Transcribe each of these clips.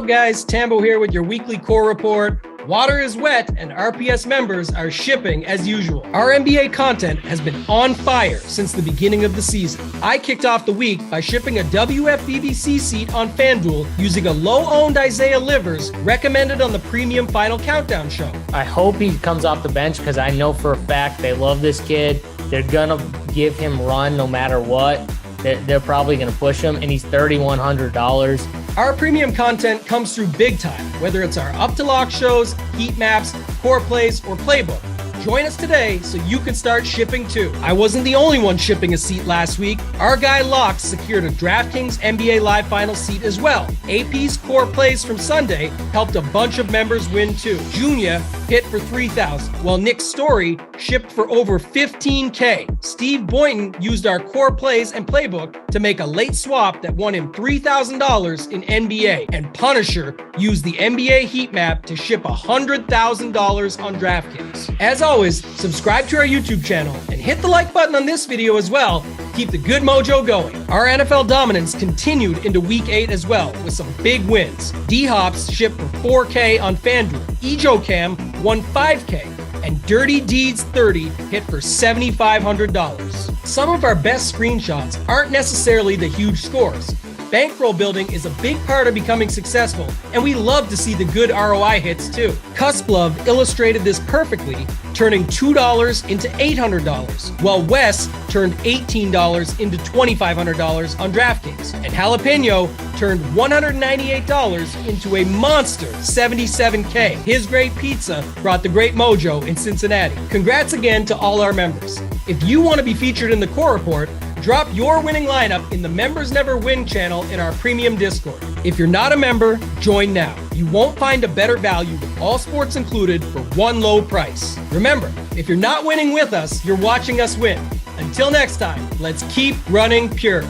up, guys? Tambo here with your weekly core report. Water is wet and RPS members are shipping as usual. Our NBA content has been on fire since the beginning of the season. I kicked off the week by shipping a WFBBC seat on FanDuel using a low-owned Isaiah Livers recommended on the Premium Final Countdown show. I hope he comes off the bench because I know for a fact they love this kid. They're going to give him run no matter what. They're probably going to push him, and he's $3,100. Our premium content comes through big time, whether it's our up-to-lock shows, heat maps, core plays, or playbook. Join us today so you can start shipping too. I wasn't the only one shipping a seat last week. Our guy Locke secured a DraftKings NBA Live Final seat as well. AP's core plays from Sunday helped a bunch of members win too. Junior hit for $3,000, while Nick Story shipped for over $15K. Steve Boynton used our core plays and playbook to make a late swap that won him $3,000 in NBA. And Punisher used the NBA heat map to ship $100,000 on DraftKings. As always, subscribe to our YouTube channel and hit the like button on this video as well. Keep the good mojo going. Our NFL dominance continued into week 8 as well with some big wins. D-Hops shipped for $4K on FanDuel. EJOCam won $5K. And Dirty Deeds 30 hit for $7,500. Some of our best screenshots aren't necessarily the huge scores. Bankroll building is a big part of becoming successful, and we love to see the good ROI hits too. Cusp Love illustrated this perfectly, turning $2 into $800, while Wes turned $18 into $2,500 on DraftKings, and Jalapeno turned $198 into a monster $77K. His great pizza brought the great mojo in Cincinnati. Congrats again to all our members. If you want to be featured in the core report, drop your winning lineup in the Members Never Win channel in our premium Discord. If you're not a member, join now. You won't find a better value with all sports included for one low price. Remember, if you're not winning with us, you're watching us win. Until next time, let's keep running pure.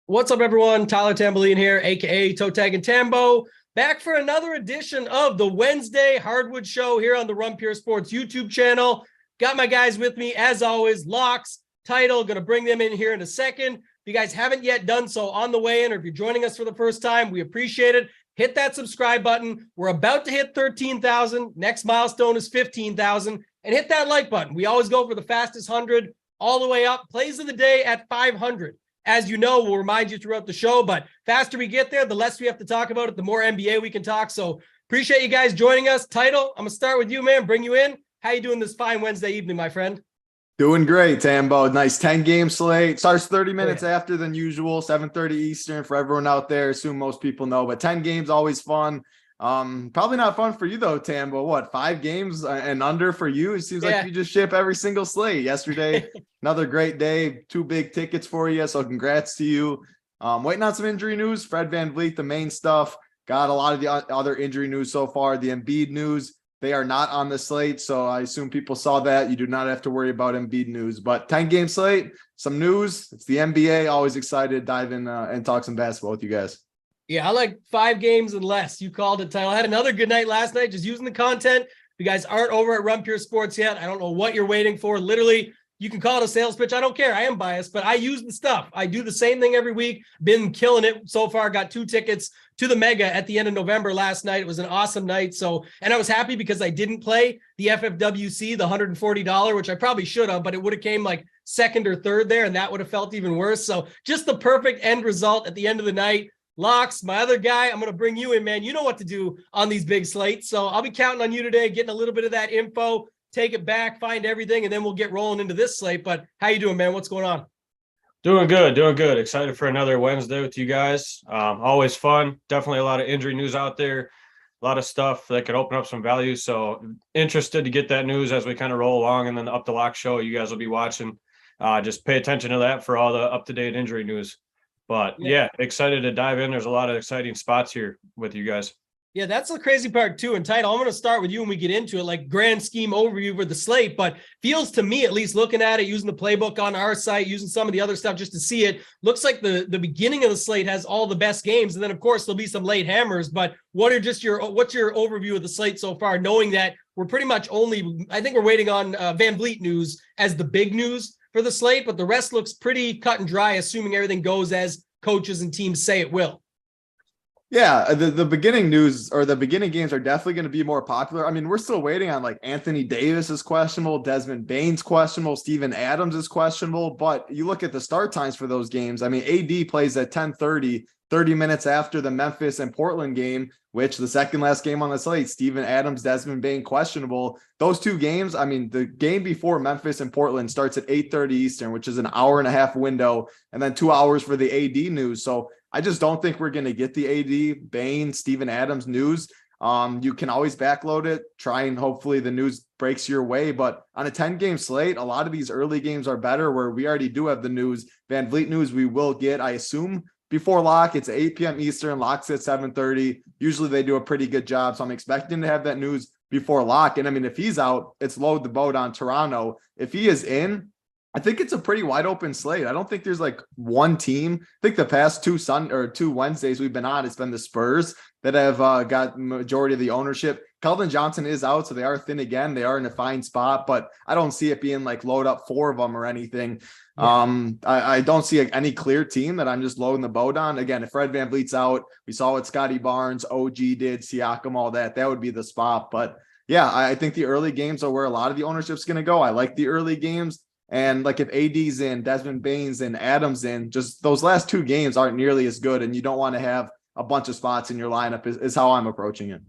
What's up, everyone? Tyler Tamboline here, aka Toe Tag and Tambo, back for another edition of the Wednesday Hardwood Show here on the Run Pure Sports YouTube channel. Got my guys with me, as always, Locks, Title, going to bring them in here in a second. If you guys haven't yet done so on the way in, or if you're joining us for the first time, we appreciate it. Hit that subscribe button. We're about to hit 13,000. Next milestone is 15,000. And hit that like button. We always go for the fastest 100 all the way up. Plays of the day at 500. As you know, we'll remind you throughout the show, but faster we get there, the less we have to talk about it, the more NBA we can talk. So appreciate you guys joining us. Title, I'm going to start with you, man. Bring you in. How you doing this fine Wednesday evening, my friend? Doing great, Tambo. Nice 10-game slate. Starts 30 minutes after than usual, 7:30 Eastern for everyone out there. Assume most people know, but 10 games, always fun. Probably not fun for you though, Tambo. What, 5 games and under for you? It seems like you just ship every single slate. Yesterday, another great day, 2 big tickets for you. So congrats to you. Waiting on some injury news. Fred VanVleet, the main stuff. Got a lot of the other injury news so far. The Embiid news, they are not on the slate. So I assume people saw that. You do not have to worry about Embiid news, but 10-game slate, some news. It's the NBA. Always excited to dive in and talk some basketball with you guys. Yeah, I like 5 games and less. You called it, Title. I had another good night last night, just using the content. If you guys aren't over at Run Pure Sports yet, I don't know what you're waiting for. Literally, you can call it a sales pitch. I don't care. I am biased, but I use the stuff. I do the same thing every week. Been killing it so far. Got 2 tickets to the Mega at the end of November last night. It was an awesome night. And I was happy because I didn't play the FFWC, the $140, which I probably should have, but it would have came like second or third there, and that would have felt even worse. So just the perfect end result at the end of the night. Locks, my other guy, I'm going to bring you in, man. You know what to do on these big slates. So I'll be counting on you today, getting a little bit of that info, take it back, find everything, and then we'll get rolling into this slate. But how you doing, man? What's going on? Doing good. Excited for another Wednesday with you guys. Always fun. Definitely a lot of injury news out there. A lot of stuff that could open up some value. So interested to get that news as we kind of roll along. And then the Up the Lock show you guys will be watching. Just pay attention to that for all the up-to-date injury news. But yeah, excited to dive in. There's a lot of exciting spots here with you guys. Yeah, that's the crazy part too. And Title, I'm going to start with you when we get into it, like grand scheme overview for the slate, but feels to me, at least looking at it, using the playbook on our site, using some of the other stuff just to see it, looks like the beginning of the slate has all the best games. And then of course there'll be some late hammers, but what's your overview of the slate so far, knowing that we're pretty much I think we're waiting on Van Vliet news as the big news for the slate, but the rest looks pretty cut and dry, assuming everything goes as coaches and teams say it will. Yeah, the beginning news or the beginning games are definitely going to be more popular. I mean, we're still waiting on like Anthony Davis is questionable, Desmond Bane's questionable, Steven Adams is questionable, but you look at the start times for those games. I mean, AD plays at 10:30, 30 minutes after the Memphis and Portland game, which the second last game on the slate, Steven Adams, Desmond Bane questionable. Those two games, I mean, the game before Memphis and Portland starts at 8:30 Eastern, which is an hour and a half window, and then 2 hours for the AD news. So I just don't think we're going to get the AD, Bane, Steven Adams news. You can always backload it, try and hopefully the news breaks your way. But on a 10-game slate, a lot of these early games are better where we already do have the news. Van Vliet news we will get, I assume, before lock. It's 8 p.m. Eastern, locks at 7:30. Usually they do a pretty good job. So I'm expecting to have that news before lock. And I mean, if he's out, it's load the boat on Toronto. If he is in, I think it's a pretty wide open slate. I don't think there's like one team. I think the past two Wednesdays we've been on, it's been the Spurs that have got majority of the ownership. Keldon Johnson is out, so they are thin again. They are in a fine spot, but I don't see it being like load up 4 of them or anything. Yeah. I don't see any clear team that I'm just loading the boat on. Again, if Fred VanVleet's out, we saw what Scotty Barnes, OG did, Siakam, all that would be the spot. But yeah, I think the early games are where a lot of the ownership's going to go. I like the early games. And like if AD's in, Desmond Bane's in, Adams in, just those last 2 games aren't nearly as good. And you don't want to have a bunch of spots in your lineup is how I'm approaching it.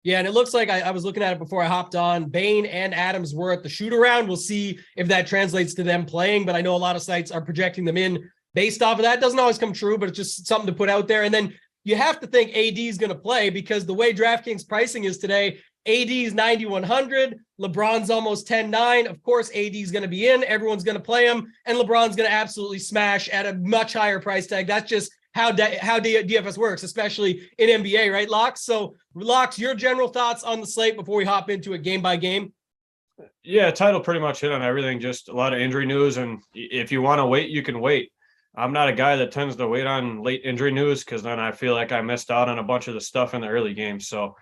Yeah, and it looks like I was looking at it before I hopped on. Bane and Adams were at the shoot around. We'll see if that translates to them playing, but I know a lot of sites are projecting them in based off of that. Doesn't always come true, but it's just something to put out there. And then you have to think AD is going to play because the way DraftKings pricing is today, AD is 9,100. LeBron's almost 10.9. Of course, AD is going to be in. Everyone's going to play him, and LeBron's going to absolutely smash at a much higher price tag. That's just how DFS works, especially in NBA, right, Locks? So, Locks, your general thoughts on the slate before we hop into it game by game? Yeah, Title pretty much hit on everything. Just a lot of injury news, and if you want to wait, you can wait. I'm not a guy that tends to wait on late injury news because then I feel like I missed out on a bunch of the stuff in the early games. So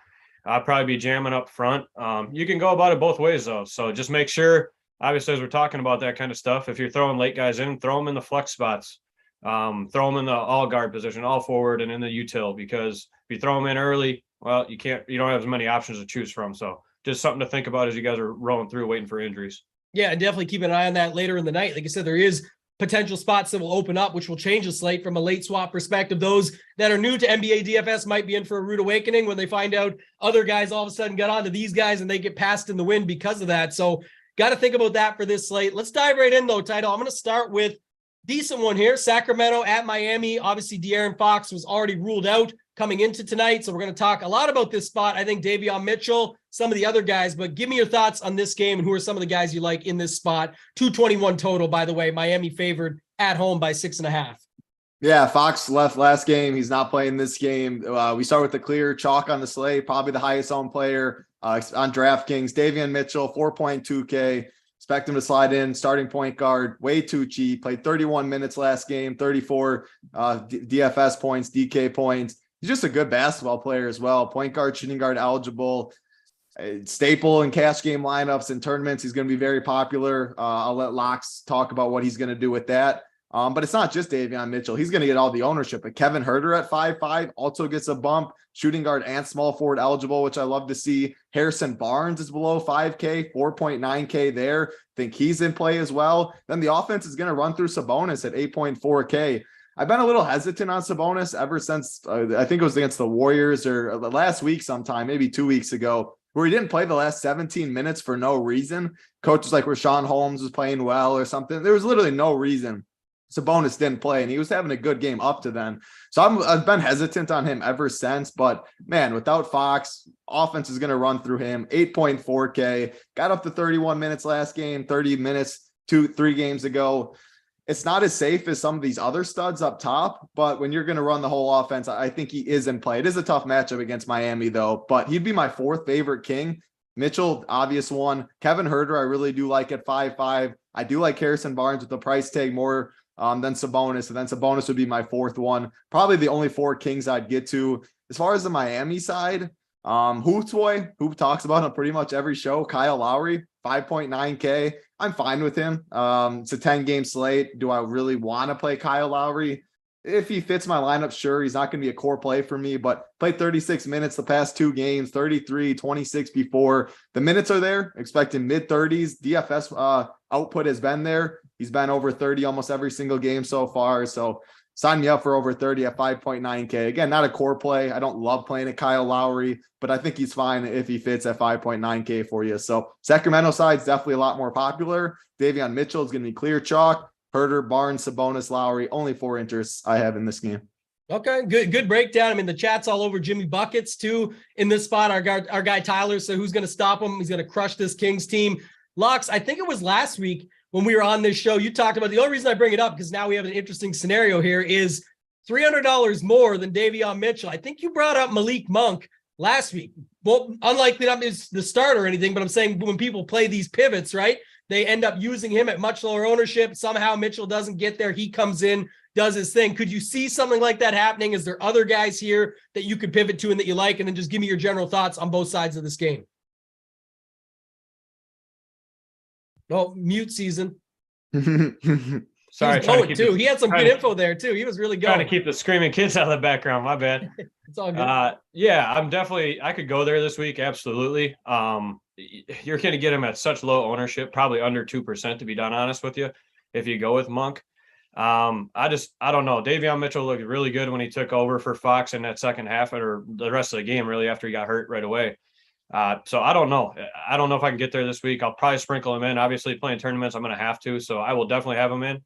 I'll probably be jamming up front. You can go about it both ways, though. So just make sure, obviously, as we're talking about that kind of stuff, if you're throwing late guys in, throw them in the flex spots. Throw them in the all guard position, all forward, and in the util, because if you throw them in early, well, you don't have as many options to choose from. So just something to think about as you guys are rolling through, waiting for injuries. Yeah, and definitely keep an eye on that later in the night. Like I said, there is potential spots that will open up, which will change the slate from a late swap perspective. Those that are new to NBA DFS might be in for a rude awakening when they find out other guys all of a sudden got on to these guys and they get passed in the wind because of that. So got to think about that for this slate. Let's dive right in, though, Title. I'm going to start with decent one here. Sacramento at Miami. Obviously, De'Aaron Fox was already ruled out coming into tonight. So we're going to talk a lot about this spot. I think Davion Mitchell, some of the other guys, but give me your thoughts on this game and who are some of the guys you like in this spot. 221 total, by the way. Miami favored at home by 6.5. Yeah, Fox left last game. He's not playing this game. We start with the clear chalk on the slate, probably the highest owned player on DraftKings. Davion Mitchell, 4.2K. Expect him to slide in, starting point guard, way too cheap. Played 31 minutes last game, 34 DFS points, DK points. He's just a good basketball player as well. Point guard, shooting guard eligible, staple in cash game lineups and tournaments. He's going to be very popular. I'll let Locks talk about what he's going to do with that. But it's not just Davion Mitchell. He's going to get all the ownership. But Kevin Huerter at 5.5 also gets a bump. Shooting guard and small forward eligible, which I love to see. Harrison Barnes is below 5K, 4.9K there. Think he's in play as well. Then the offense is going to run through Sabonis at 8.4K. I've been a little hesitant on Sabonis ever since I think it was against the Warriors or last week sometime, maybe 2 weeks ago, where he didn't play the last 17 minutes for no reason. Coach was like Rashawn Holmes was playing well or something. There was literally no reason Sabonis didn't play, and he was having a good game up to then. So I've been hesitant on him ever since. But, man, without Fox, offense is going to run through him. 8.4K. Got up to 31 minutes last game, 30 minutes 3 games ago. It's not as safe as some of these other studs up top, but when you're going to run the whole offense, I think he is in play. It is a tough matchup against Miami though, but he'd be my fourth favorite king. Mitchell, obvious one. Kevin Huerter, I really do like at 5.5. I do like Harrison Barnes with the price tag more than Sabonis. And then Sabonis would be my fourth one. Probably the only four kings I'd get to. As far as the Miami side, Hoop talks about on pretty much every show. Kyle Lowry, 5.9K. I'm fine with him. It's a 10-game slate. Do I really want to play Kyle Lowry? If he fits my lineup, sure. He's not going to be a core play for me, but played 36 minutes the past two games, 33, 26 before. The minutes are there, expecting mid-30s. DFS output has been there. He's been over 30 almost every single game so far. So sign me up for over 30 at 5.9K. Again, not a core play. I don't love playing at Kyle Lowry, but I think he's fine if he fits at 5.9K for you. So Sacramento side's definitely a lot more popular. Davion Mitchell is going to be clear chalk. Huerter, Barnes, Sabonis, Lowry, only four interests I have in this game. Okay, good breakdown. I mean, the chat's all over Jimmy Buckets too in this spot. Our guy Tyler. So who's going to stop him? He's going to crush this Kings team. Lux, I think it was last week when we were on this show, you talked about, the only reason I bring it up because now we have an interesting scenario here, is $300 more than Davion Mitchell. I think you brought up Malik Monk last week. Well, unlikely that is the starter or anything, but I'm saying when people play these pivots, right? They end up using him at much lower ownership. Somehow Mitchell doesn't get there. He comes in, does his thing. Could you see something like that happening? Is there other guys here that you could pivot to and that you like? And then just give me your general thoughts on both sides of this game. Oh, mute season. Sorry, he had some good info there too. He was really going. Trying to keep the screaming kids out of the background. My bad. It's all good. Yeah, I could go there this week. Absolutely. You're going to get him at such low ownership, probably under 2%, to be done honest with you, if you go with Monk. I don't know. Davion Mitchell looked really good when he took over for Fox in that second half, or the rest of the game, really, after he got hurt right away. So I don't know. I don't know if I can get there this week. I'll probably sprinkle him in. Obviously, playing tournaments, I'm going to have to. So I will definitely have him in.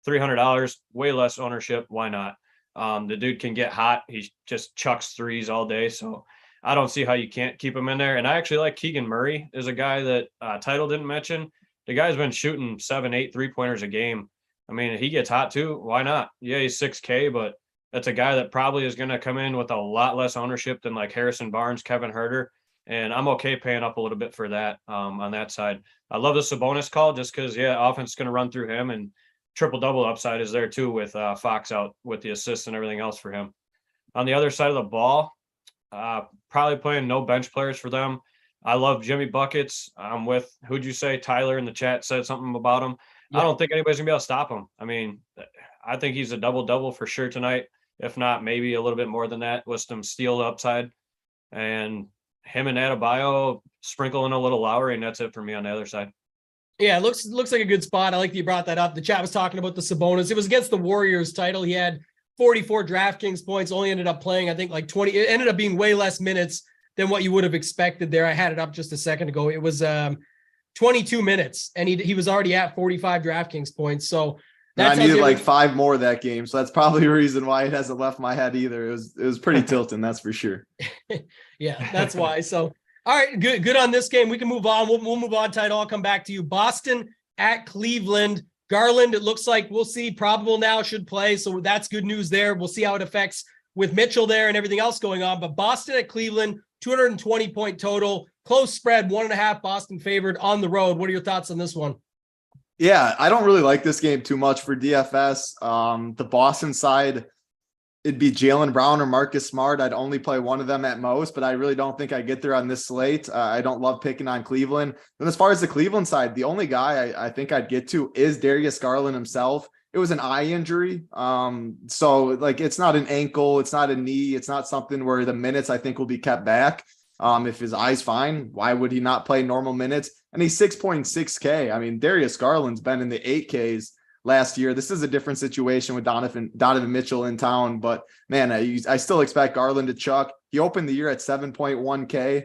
$300, way less ownership. Why not? The dude can get hot. He just chucks threes all day. So I don't see how you can't keep him in there. And I actually like Keegan Murray is a guy that Title didn't mention. The guy's been shooting 7-8 3-pointers a game. I mean, he gets hot too. Why not? Yeah, he's 6K, but that's a guy that probably is going to come in with a lot less ownership than like Harrison Barnes, Kevin Huerter. And I'm okay paying up a little bit for that on that side. I love the Sabonis call just because, offense is going to run through him, and triple-double upside is there too with Fox out with the assists and everything else for him. On the other side of the ball, probably playing no bench players for them. I love Jimmy Buckets. I'm with, who'd you say? Tyler in the chat said something about him. Yeah. I don't think anybody's going to be able to stop him. I mean, I think he's a double-double for sure tonight. If not, maybe a little bit more than that with some steal upside. And him and Adebayo sprinkle in a little Lowry, and that's it for me on the other side. Yeah, it looks like a good spot. I like that you brought that up. The chat was talking about the Sabonis. It was against the Warriors. Title. He had 44 DraftKings points, only ended up playing, I think, like 20. It ended up being way less minutes than what you would have expected there. I had it up just a second ago. It was 22 minutes, and he was already at 45 DraftKings points. So I needed like 5 more that game. So that's probably a reason why it hasn't left my head either. It was pretty tilting, that's for sure. Yeah, that's why. So, all right, good on this game. We can move on. We'll move on, Title. I'll come back to you. Boston at Cleveland. Garland, it looks like we'll see. Probable now should play. So that's good news there. We'll see how it affects with Mitchell there and everything else going on. But Boston at Cleveland, 220-point total. Close spread, 1.5 Boston favored on the road. What are your thoughts on this one? Yeah, I don't really like this game too much for DFS. The Boston side, it'd be Jaylen Brown or Marcus Smart. I'd only play one of them at most, but I really don't think I get there on this slate. I don't love picking on Cleveland. And as far as the Cleveland side, the only guy I think I'd get to is Darius Garland himself. It was an eye injury. So like, it's not an ankle, it's not a knee, it's not something where the minutes I think will be kept back. If his eye's fine, why would he not play normal minutes? And he's 6.6K. I mean, Darius Garland's been in the 8Ks last year. This is a different situation with Donovan Mitchell in town, but man, I still expect Garland to chuck. He opened the year at 7.1K.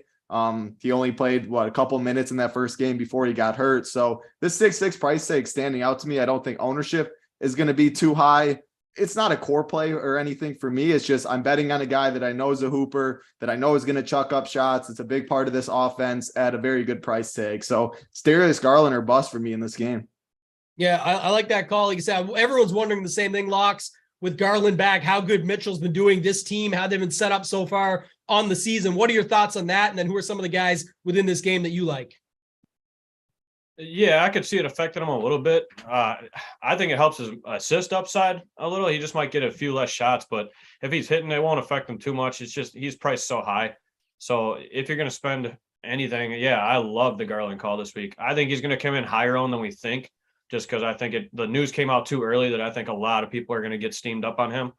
He only played a couple minutes in that first game before he got hurt. So this 6.6 price tag standing out to me. I don't think ownership is going to be too high. It's not a core play or anything for me. It's just I'm betting on a guy that I know is a hooper, that I know is going to chuck up shots. It's a big part of this offense at a very good price tag. So it's Darius Garland or bust for me in this game. Yeah, I like that call. Like you said, everyone's wondering the same thing, Locks, with Garland back, how good Mitchell's been doing, this team, how they've been set up so far on the season. What are your thoughts on that? And then who are some of the guys within this game that you like? Yeah, I could see it affecting him a little bit. I think it helps his assist upside a little. He just might get a few less shots, but if he's hitting, it won't affect him too much. It's just he's priced so high. So if you're going to spend anything, yeah, I love the Garland call this week. I think he's going to come in higher owned than we think, just because I think the news came out too early that I think a lot of people are going to get steamed up on him.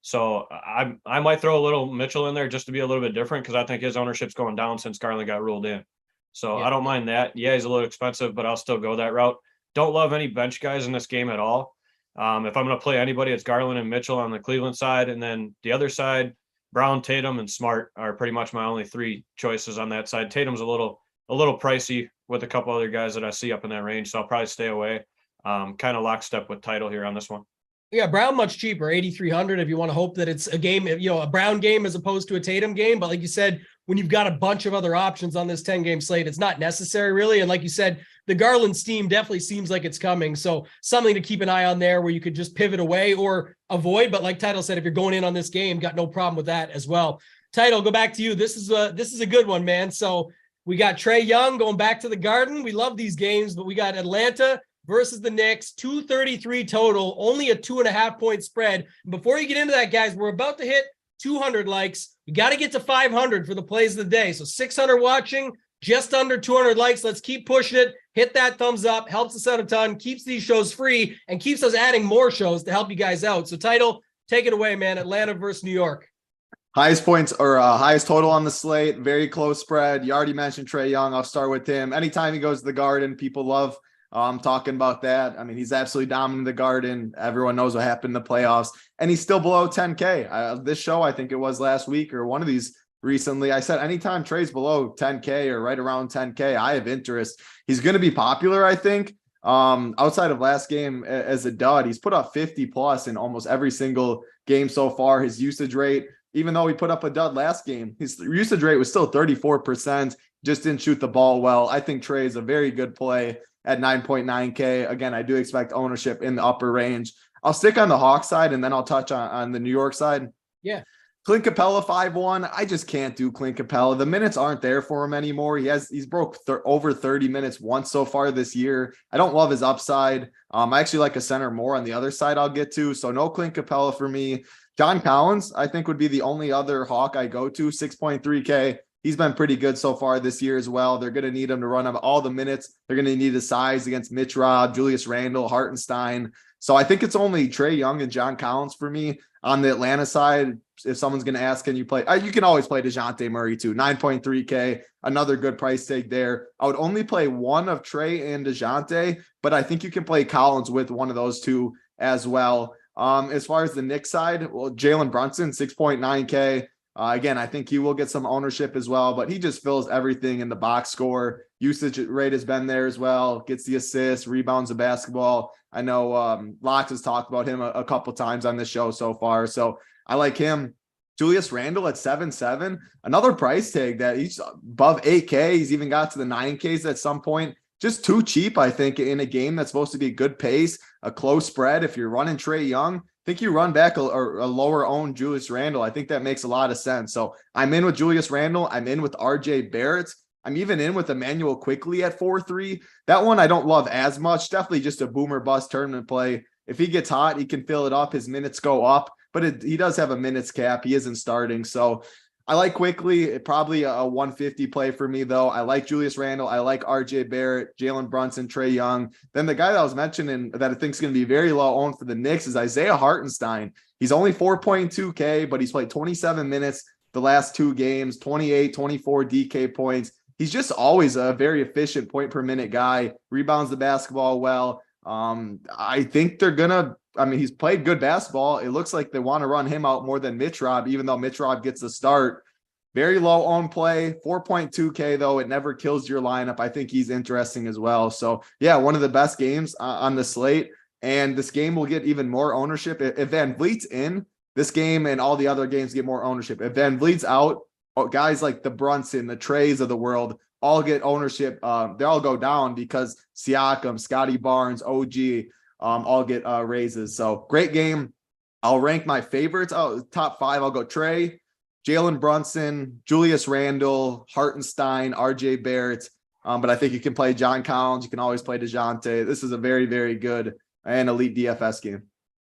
So I might throw a little Mitchell in there just to be a little bit different, because I think his ownership's going down since Garland got ruled in. So Yeah. I don't mind that. Yeah, he's a little expensive, but I'll still go that route. Don't love any bench guys in this game at all. If I'm going to play anybody, it's Garland and Mitchell on the Cleveland side. And then the other side, Brown, Tatum, and Smart are pretty much my only three choices on that side. Tatum's a little pricey with a couple other guys that I see up in that range, so I'll probably stay away. Kind of lockstep with Title here on this one. Yeah, Brown much cheaper, 8,300 if you want to hope that it's a game, a Brown game as opposed to a Tatum game. But like you said, when you've got a bunch of other options on this 10-game slate, it's not necessary really. And like you said, the Garland steam definitely seems like it's coming. So something to keep an eye on there where you could just pivot away or avoid. But like Title said, if you're going in on this game, got no problem with that as well. Title, go back to you. This is a good one, man. So we got Trae Young going back to the Garden. We love these games, but we got Atlanta versus the Knicks, 233 total, only a 2.5 point spread. And before you get into that, guys, we're about to hit 200 likes. You got to get to 500 for the plays of the day. So 600 watching, just under 200 likes. Let's keep pushing it. Hit that thumbs up. Helps us out a ton. Keeps these shows free and keeps us adding more shows to help you guys out. So Title, take it away, man. Atlanta versus New York. Highest points or highest total on the slate. Very close spread. You already mentioned Trae Young. I'll start with him. Anytime he goes to the Garden, people love talking about that. I mean, he's absolutely dominant in the Garden. Everyone knows what happened in the playoffs, and he's still below 10K. This show, I think it was last week or one of these recently, I said anytime Trae's below 10K or right around 10K, I have interest. He's going to be popular, I think. Outside of last game as a dud, he's put up 50 plus in almost every single game so far. His usage rate, even though he put up a dud last game, his usage rate was still 34%, just didn't shoot the ball well. I think Trae is a very good play at 9.9K. Again, I do expect ownership in the upper range. I'll stick on the Hawks side, and then I'll touch on the New York side. Yeah. Clint Capella 5-1. I just can't do Clint Capella. The minutes aren't there for him anymore. He's broke over 30 minutes once so far this year. I don't love his upside. I actually like a center more on the other side I'll get to. So no Clint Capella for me. John Collins, I think, would be the only other Hawk I go to, 6.3K. He's been pretty good so far this year as well. They're going to need him to run up all the minutes. They're going to need his size against Mitch Rob, Julius Randle, Hartenstein. So I think it's only Trae Young and John Collins for me. On the Atlanta side, if someone's going to ask, can you play? You can always play DeJounte Murray too. 9.3K, another good price tag there. I would only play one of Trae and DeJounte, but I think you can play Collins with one of those two as well. As far as the Knicks side, well, Jalen Brunson, 6.9K. Again, I think he will get some ownership as well, but he just fills everything in the box score. Usage rate has been there as well. Gets the assists, rebounds the basketball. I know Locks has talked about him a couple times on this show so far, so I like him. Julius Randle at 7.7, another price tag that he's above 8K. He's even got to the 9Ks at some point. Just too cheap, I think, in a game that's supposed to be a good pace, a close spread. If you're running Trae Young, I think you run back a lower owned Julius Randle. I think that makes a lot of sense. So I'm in with Julius Randle. I'm in with RJ Barrett. I'm even in with Emmanuel Quickly at 4.3. That one I don't love as much. Definitely just a boomer bust tournament play. If he gets hot, he can fill it up. His minutes go up, but he does have a minutes cap. He isn't starting. So I like Quickly. Probably a 150 play for me, though. I like Julius Randle. I like RJ Barrett, Jalen Brunson, Trae Young. Then the guy that I was mentioning that I think is going to be very low owned for the Knicks is Isaiah Hartenstein. He's only 4.2K, but he's played 27 minutes the last two games, 28, 24 DK points. He's just always a very efficient point per minute guy, rebounds the basketball well. I think they're going to, he's played good basketball. It looks like they want to run him out more than Mitch Rob, even though Mitch Rob gets the start. Very low owned play, 4.2K though. It never kills your lineup. I think he's interesting as well. So yeah, one of the best games on the slate. And this game will get even more ownership. If Van Vliet's in, this game and all the other games get more ownership. If Van Vliet's out, guys like the Brunson, the Trays of the world all get ownership. They all go down because Siakam, Scotty Barnes, OG, all get raises. So great game. I'll rank my favorites. Top 5. I'll go Trey, Jalen Brunson, Julius Randle, Hartenstein, RJ Barrett. But I think you can play John Collins. You can always play DeJounte. This is a very, very good and elite DFS game.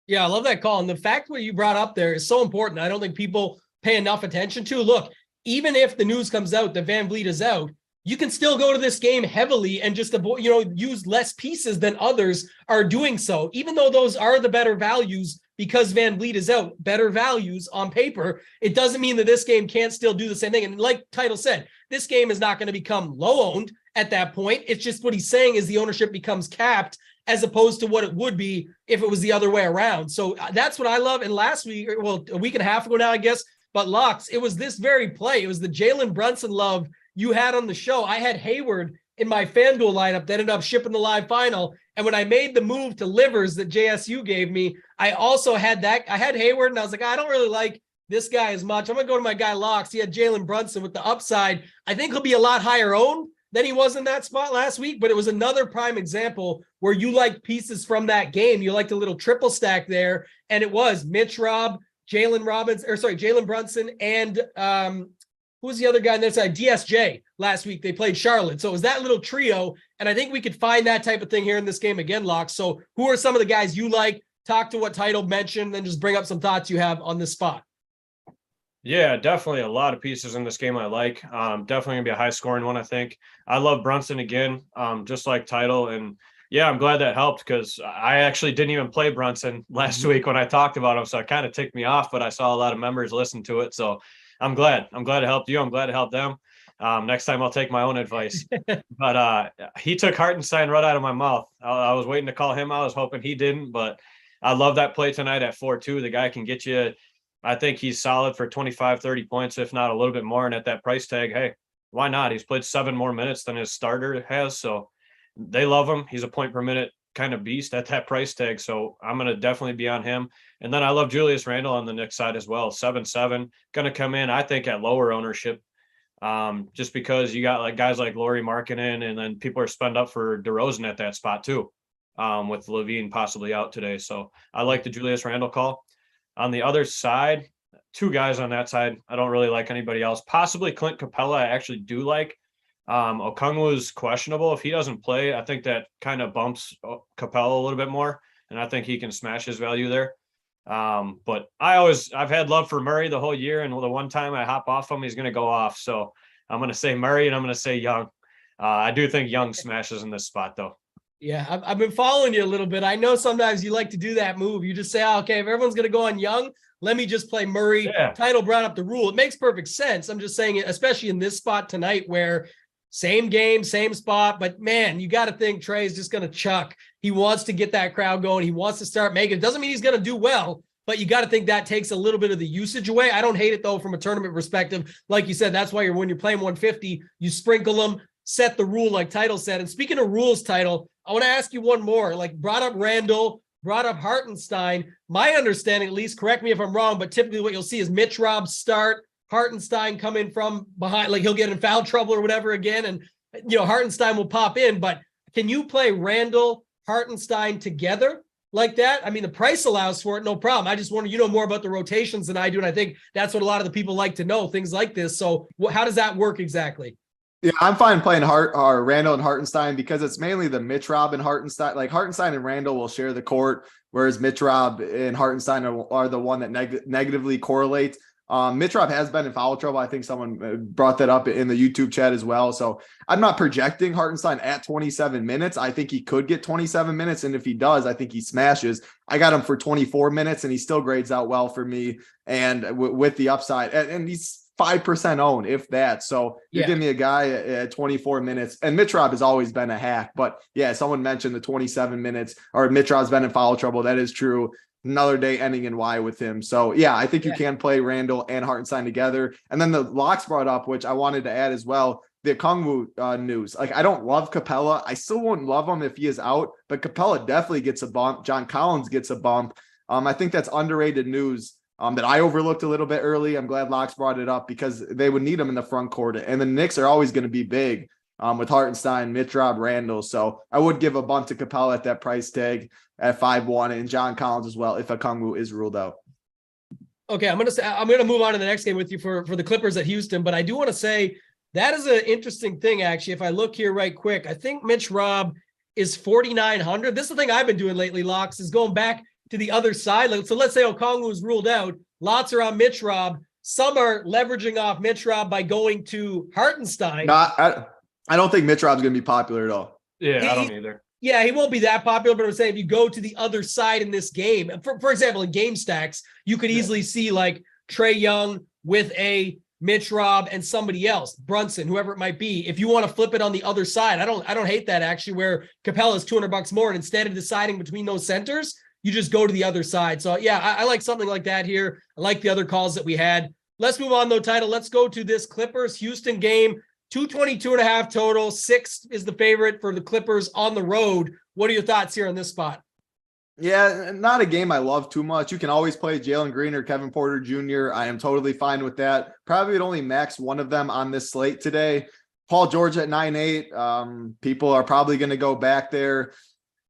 Yeah, I love that call. And the fact what you brought up there is so important. I don't think people pay enough attention to. Look, even if the news comes out that Van Vliet is out, you can still go to this game heavily and just avoid, use less pieces than others are doing so. Even though those are the better values because Van Vliet is out, better values on paper, it doesn't mean that this game can't still do the same thing. And like Title said, this game is not going to become low owned at that point. It's just what he's saying is the ownership becomes capped as opposed to what it would be if it was the other way around. So that's what I love. And last week, well, a week and a half ago now, I guess, but Locks, it was this very play. It was the Jalen Brunson love you had on the show. I had Hayward in my FanDuel lineup that ended up shipping the live final. And when I made the move to livers that JSU gave me, I also had that. I had Hayward and I was like, I don't really like this guy as much. I'm going to go to my guy Locks. He had Jalen Brunson with the upside. I think he'll be a lot higher owned than he was in that spot last week, but it was another prime example where you liked pieces from that game. You liked a little triple stack there. And it was Mitch Rob, Jalen Brunson, and who was the other guy on that side? DSJ last week. They played Charlotte. So it was that little trio. And I think we could find that type of thing here in this game again, Locks. So who are some of the guys you like? Talk to what Title mentioned, then just bring up some thoughts you have on this spot. Yeah, definitely a lot of pieces in this game I like. Definitely gonna be a high scoring one, I think. I love Brunson again, just like Title. And yeah, I'm glad that helped because I actually didn't even play Brunson last week when I talked about him. So it kind of ticked me off, but I saw a lot of members listen to it. So I'm glad it helped you. I'm glad it helped them. Next time I'll take my own advice. But he took Hartenstein right out of my mouth. I was waiting to call him. I was hoping he didn't, but I love that play tonight at 4-2. The guy can get you. I think he's solid for 25, 30 points, if not a little bit more. And at that price tag, hey, why not? He's played 7 more minutes than his starter has. So they love him. He's a point per minute kind of beast at that price tag. So I'm going to definitely be on him. And then I love Julius Randle on the Knicks side as well. 7-7, going to come in, I think, at lower ownership. Just because you got like guys like Lauri Markkanen, and then people are spend up for DeRozan at that spot too, with Levine possibly out today. So I like the Julius Randle call. On the other side, 2 guys on that side, I don't really like anybody else. Possibly Clint Capella, I actually do like. Okongwu's questionable. If he doesn't play, I think that kind of bumps Capella a little bit more, and I think he can smash his value there. But I've had love for Murray the whole year, and the one time I hop off him, he's going to go off. So I'm going to say Murray, and I'm going to say Young. I do think Young smashes in this spot, though. Yeah, I've been following you a little bit. I know sometimes you like to do that move. You just say, okay, if everyone's going to go on Young, let me just play Murray. Yeah. Title brought up the rule. It makes perfect sense. I'm just saying it, especially in this spot tonight where same game, same spot, but man, you got to think Trey's just going to chuck. He wants to get that crowd going. He wants to start making it. Doesn't mean he's going to do well, but you got to think that takes a little bit of the usage away. I don't hate it though from a tournament perspective. Like you said, that's why when you're playing 150, you sprinkle them, set the rule like Title said. And speaking of rules, Title, I want to ask you one more. Like brought up Randall, brought up Hartenstein. My understanding, at least, correct me if I'm wrong, but typically what you'll see is Mitch Rob start, Hartenstein come in from behind, like he'll get in foul trouble or whatever again, and Hartenstein will pop in. But can you play Randall, Hartenstein together like that? I mean, the price allows for it, no problem. I just wonder, more about the rotations than I do, and I think that's what a lot of the people like to know, things like this. So how does that work exactly? Yeah, I'm fine playing Randall and Hartenstein because it's mainly the Mitch Rob and Hartenstein. Like Hartenstein and Randall will share the court, whereas Mitch Rob and Hartenstein are the one that negatively correlate. Mitch Rob has been in foul trouble. I think someone brought that up in the YouTube chat as well. So I'm not projecting Hartenstein at 27 minutes. I think he could get 27 minutes. And if he does, I think he smashes. I got him for 24 minutes and he still grades out well for me. And with the upside, and he's 5% owned, if that. So you give me a guy at 24 minutes, and Mitch Rob has always been a hack. But yeah, someone mentioned the 27 minutes, or Mitch Rob's been in foul trouble. That is true. Another day ending in Y with him. So yeah, I think you can play Randall and Hartenstein together. And then the Locks brought up, which I wanted to add as well, the Okongwu news. Like, I don't love Capella. I still wouldn't love him if he is out, but Capella definitely gets a bump. John Collins gets a bump. I think that's underrated news that I overlooked a little bit early. I'm glad Locks brought it up because they would need him in the front court, and the Knicks are always going to be big. with Hartenstein, Mitrov, Randall. So I would give a bunt to Capella at that price tag at 5-1 and John Collins as well if Okongwu is ruled out. Okay, I'm gonna move on to the next game with you for the Clippers at Houston, but I do want to say that is an interesting thing, actually. If I look here right quick, I think Mitch Rob is 4,900. This is the thing I've been doing lately, Locks, is going back to the other side. So let's say Okongwu is ruled out. Lots are on Mitch Rob. Some are leveraging off Mitch Rob by going to Hartenstein. No, I don't think Mitch Rob's going to be popular at all. Yeah, I don't either. Yeah, he won't be that popular, but I'm saying if you go to the other side in this game, for example, in game stacks, you could easily see like Trae Young with a Mitch Rob and somebody else, Brunson, whoever it might be. If you want to flip it on the other side, I don't hate that actually, where Capella is $200 more, and instead of deciding between those centers, you just go to the other side. So yeah, I like something like that here. I like the other calls that we had. Let's move on though, Title. Let's go to this Clippers Houston game. 222.5 total. 6 is the favorite for the Clippers on the road. What are your thoughts here on this spot? Yeah, not a game I love too much. You can always play Jalen Green or Kevin Porter Jr. I am totally fine with that. Probably would only max one of them on this slate today. Paul George at 9.8. People are probably going to go back there.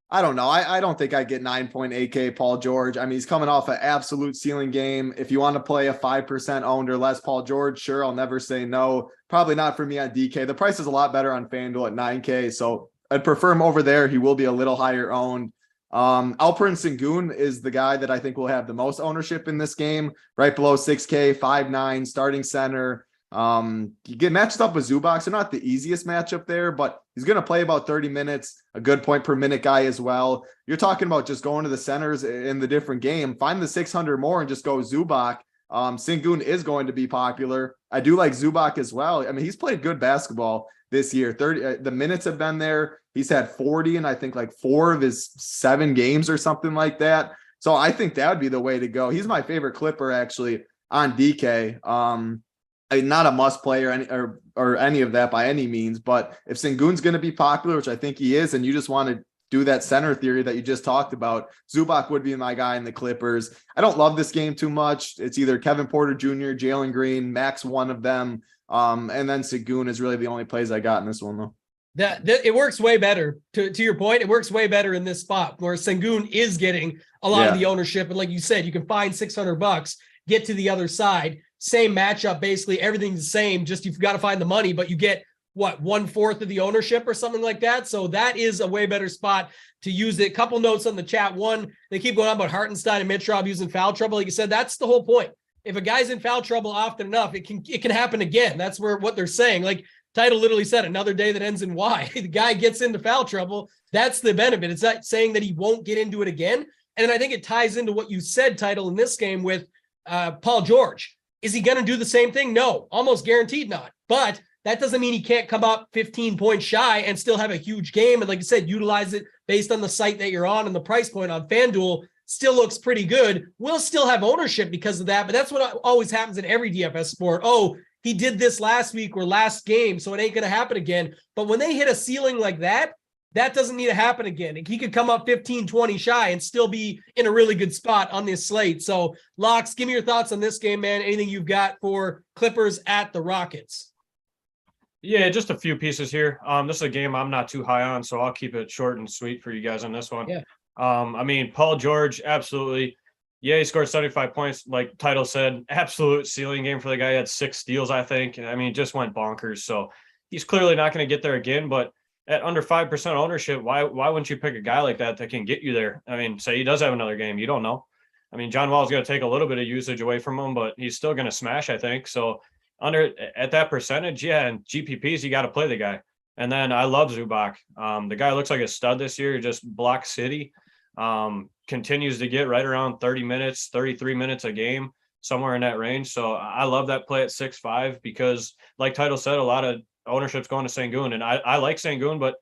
I don't know. I don't think I get 9.8K Paul George. I mean, he's coming off an absolute ceiling game. If you want to play a 5% owned or less Paul George, sure, I'll never say no. Probably not for me on DK. The price is a lot better on FanDuel at 9K, so I'd prefer him over there. He will be a little higher owned. Alperen Sengun is the guy that I think will have the most ownership in this game, right below 6K, 5'9", starting center. You get matched up with Zubac, so not the easiest matchup there, but he's going to play about 30 minutes, a good point per minute guy as well. You're talking about just going to the centers in the different game, find the 600 more and just go Zubac. Sengun is going to be popular. I do like Zubac as well. I mean, he's played good basketball this year. 30, the minutes have been there. He's had 40 and I think like 4 of his 7 games or something like that. So I think that would be the way to go. He's my favorite Clipper actually on DK. Not a must play or any of that by any means, but if Sengun's going to be popular, which I think he is, and you just want to do that center theory that you just talked about, Zubac would be my guy in the Clippers. I don't love this game too much. It's either Kevin Porter Jr., Jalen Green, max one of them. And then Sengun is really the only plays I got in this one though. That it works way better. To your point, it works way better in this spot where Sengun is getting a lot of the ownership. And like you said, you can find $600, get to the other side, same matchup, basically everything's the same. Just you've got to find the money, but you get what, 1/4 of the ownership or something like that. So that is a way better spot to use it. Couple notes on the chat. One, they keep going on about Hartenstein and Mitrov using foul trouble. Like you said, that's the whole point. If a guy's in foul trouble often enough, it can happen again. That's what they're saying. Like Title literally said, another day that ends in Y. The guy gets into foul trouble. That's the benefit. It's not saying that he won't get into it again. And I think it ties into what you said, Title, in this game with Paul George. Is he going to do the same thing? No, almost guaranteed not. But that doesn't mean he can't come up 15 points shy and still have a huge game. And like I said, utilize it based on the site that you're on, and the price point on FanDuel still looks pretty good. We'll still have ownership because of that. But that's what always happens in every DFS sport. Oh, he did this last week or last game, so it ain't going to happen again. But when they hit a ceiling like that, that doesn't need to happen again. He could come up 15, 20 shy and still be in a really good spot on this slate. So, Locks, give me your thoughts on this game, man. Anything you've got for Clippers at the Rockets? Yeah, just a few pieces here. This is a game I'm not too high on, so I'll keep it short and sweet for you guys on this one. Yeah. I mean, Paul George, absolutely. Yeah, he scored 75 points, like Title said. Absolute ceiling game for the guy. He had 6 steals, I think. I mean, just went bonkers. So he's clearly not going to get there again, but at under 5% ownership, why wouldn't you pick a guy like that can get you there? I mean, say he does have another game. You don't know. I mean, John Wall's going to take a little bit of usage away from him, but he's still going to smash, I think. So at that percentage, yeah, and GPPs, you got to play the guy. And then I love Zubac. The guy looks like a stud this year, just block city. Continues to get right around 30 minutes, 33 minutes a game, somewhere in that range. So I love that play at 6.5 because, like Title said, a lot of ownership's going to Sengun, and I like Sengun, but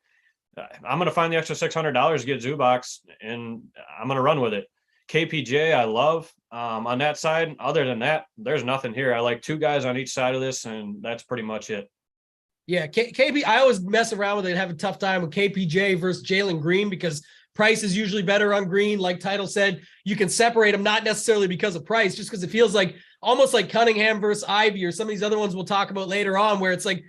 I'm going to find the extra $600 to get Zubac, and I'm going to run with it. KPJ, I love on that side. Other than that, there's nothing here. I like 2 guys on each side of this, and that's pretty much it. Yeah, KP, I always mess around with it and have a tough time with KPJ versus Jalen Green because price is usually better on Green. Like Title said, you can separate them, not necessarily because of price, just because it feels like almost like Cunningham versus Ivy or some of these other ones we'll talk about later on, where it's like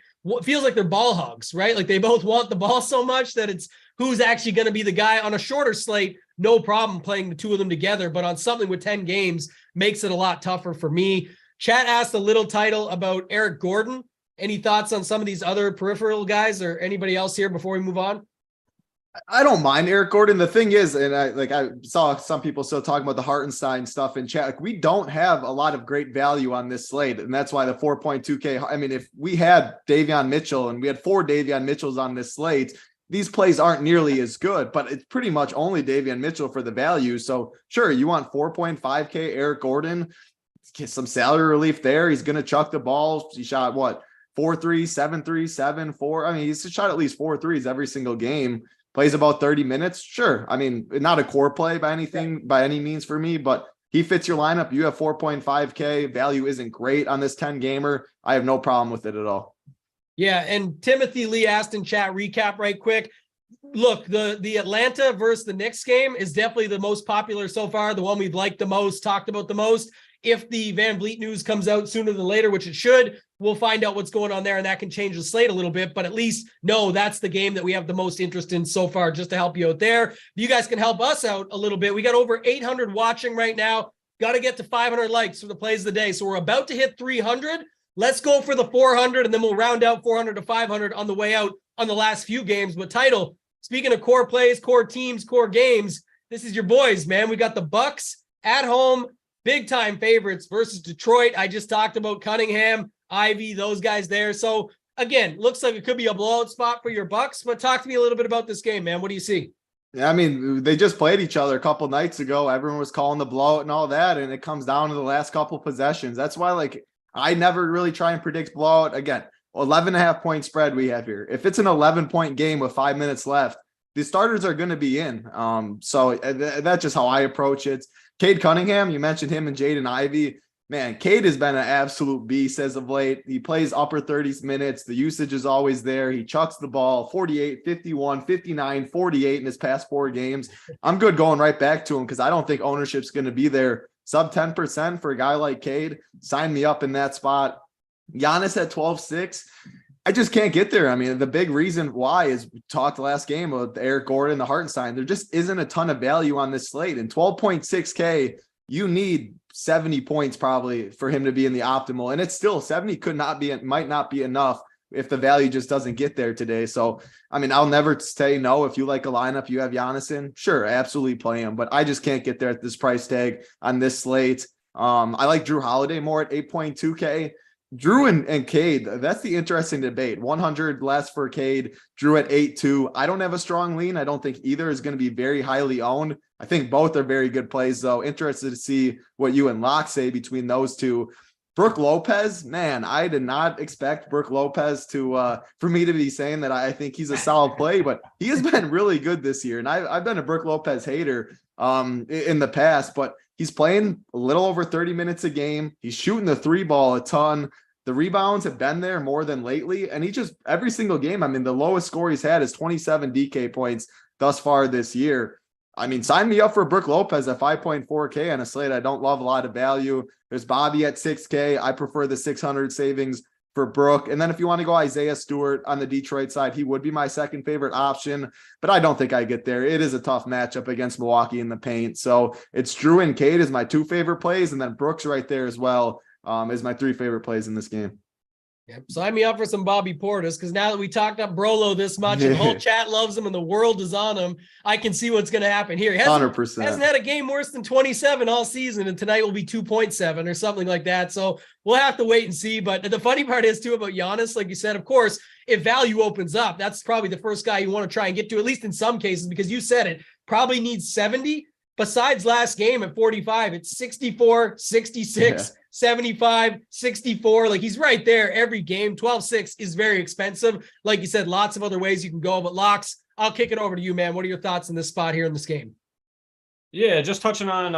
feels like they're ball hogs, right? Like they both want the ball so much that it's who's actually going to be the guy on a shorter slate. No problem playing the two of them together, but on something with 10 games makes it a lot tougher for me. Chat asked a little title about Eric Gordon. Any thoughts on some of these other peripheral guys or anybody else here before we move on? I don't mind Eric Gordon. The thing is, and I saw some people still talking about the Hartenstein stuff in chat. Like, we don't have a lot of great value on this slate, and that's why the 4.2K. I mean, if we had Davion Mitchell and we had 4 Davion Mitchells on this slate, these plays aren't nearly as good. But it's pretty much only Davion Mitchell for the value. So sure, you want 4.5K Eric Gordon, get some salary relief there. He's going to chuck the ball. He shot what? 4-3, 7-3, 7-4. I mean, he's shot at least 4 threes every single game. Plays about 30 minutes. Sure. I mean, not a core play by any means for me, but he fits your lineup. You have 4.5K. Value isn't great on this 10 gamer. I have no problem with it at all. Yeah. And Timothy Lee asked in chat, recap right quick. Look, the Atlanta versus the Knicks game is definitely the most popular so far, the one we've liked the most, talked about the most. If the Van Vliet news comes out sooner than later, which it should, we'll find out what's going on there, and that can change the slate a little bit. But at least no, that's the game that we have the most interest in so far, just to help you out there. You guys can help us out a little bit. We got over 800 watching right now. Got to get to 500 likes for the plays of the day. So we're about to hit 300. Let's go for the 400, and then we'll round out 400 to 500 on the way out on the last few games. But title, speaking of core plays, core teams, core games, this is your boys, man. We got the Bucks at home, big time favorites versus Detroit. I just talked about Cunningham, Ivy, those guys there. So again, looks like it could be a blowout spot for your Bucks, but talk to me a little bit about this game, man. What do you see? Yeah, I mean, they just played each other a couple nights ago. Everyone was calling the blowout and all that, and it comes down to the last couple possessions. That's why, like, I never really try and predict blowout. Again, 11.5 point spread we have here. If it's an 11-point game with 5 minutes left, the starters are going to be in. So that's just how I approach it. Cade Cunningham, you mentioned him and Jaden Ivey. Man, Cade has been an absolute beast as of late. He plays upper 30s minutes. The usage is always there. He chucks the ball 48, 51, 59, 48 in his past 4 games. I'm good going right back to him because I don't think ownership's going to be there. Sub 10% for a guy like Cade. Sign me up in that spot. Giannis at 12.6. I just can't get there. I mean, the big reason why is we talked last game about Eric Gordon, the Hartenstein. There just isn't a ton of value on this slate. And 12.6K, you need 70 points probably for him to be in the optimal. And it's still 70 might not be enough if the value just doesn't get there today. So, I mean, I'll never say no. If you like a lineup, you have Giannis in, sure, absolutely play him. But I just can't get there at this price tag on this slate. I like Drew Holiday more at 8.2K. Drew and Cade, that's the interesting debate. 100 less for Cade, Drew at 8.2. I don't have a strong lean. I don't think either is going to be very highly owned. I think both are very good plays, though. Interested to see what you and Locke say between those two. Brook Lopez, man, I did not expect Brook Lopez to for me to be saying that I think he's a solid play, but he has been really good this year. And I've been a Brook Lopez hater in the past, but he's playing a little over 30 minutes a game. He's shooting the 3 ball a ton. The rebounds have been there more than lately. And he just, every single game, I mean, the lowest score he's had is 27 DK points thus far this year. I mean, sign me up for Brook Lopez at 5.4K on a slate. I don't love a lot of value. There's Bobby at 6K. I prefer the 600 savings for Brook. And then if you want to go Isaiah Stewart on the Detroit side, he would be my second favorite option, but I don't think I get there. It is a tough matchup against Milwaukee in the paint. So it's Drew and Cade as my 2 favorite plays. And then Brooks right there as well is my 3 favorite plays in this game. Yep. Sign me up for some Bobby Portis, because now that we talked up Brolo this much and the whole chat loves him and the world is on him, I can see what's going to happen here. He 100%. Hasn't had a game worse than 27 all season, and tonight will be 2.7 or something like that. So we'll have to wait and see. But the funny part is, too, about Giannis, like you said, of course, if value opens up, that's probably the first guy you want to try and get to, at least in some cases, because you said it, probably needs 70. Besides last game at 45, it's 64, 66, 75, 64. Like, he's right there every game. 12.6 is very expensive. Like you said, lots of other ways you can go. But Locks, I'll kick it over to you, man. What are your thoughts on this spot here in this game? Yeah, just touching on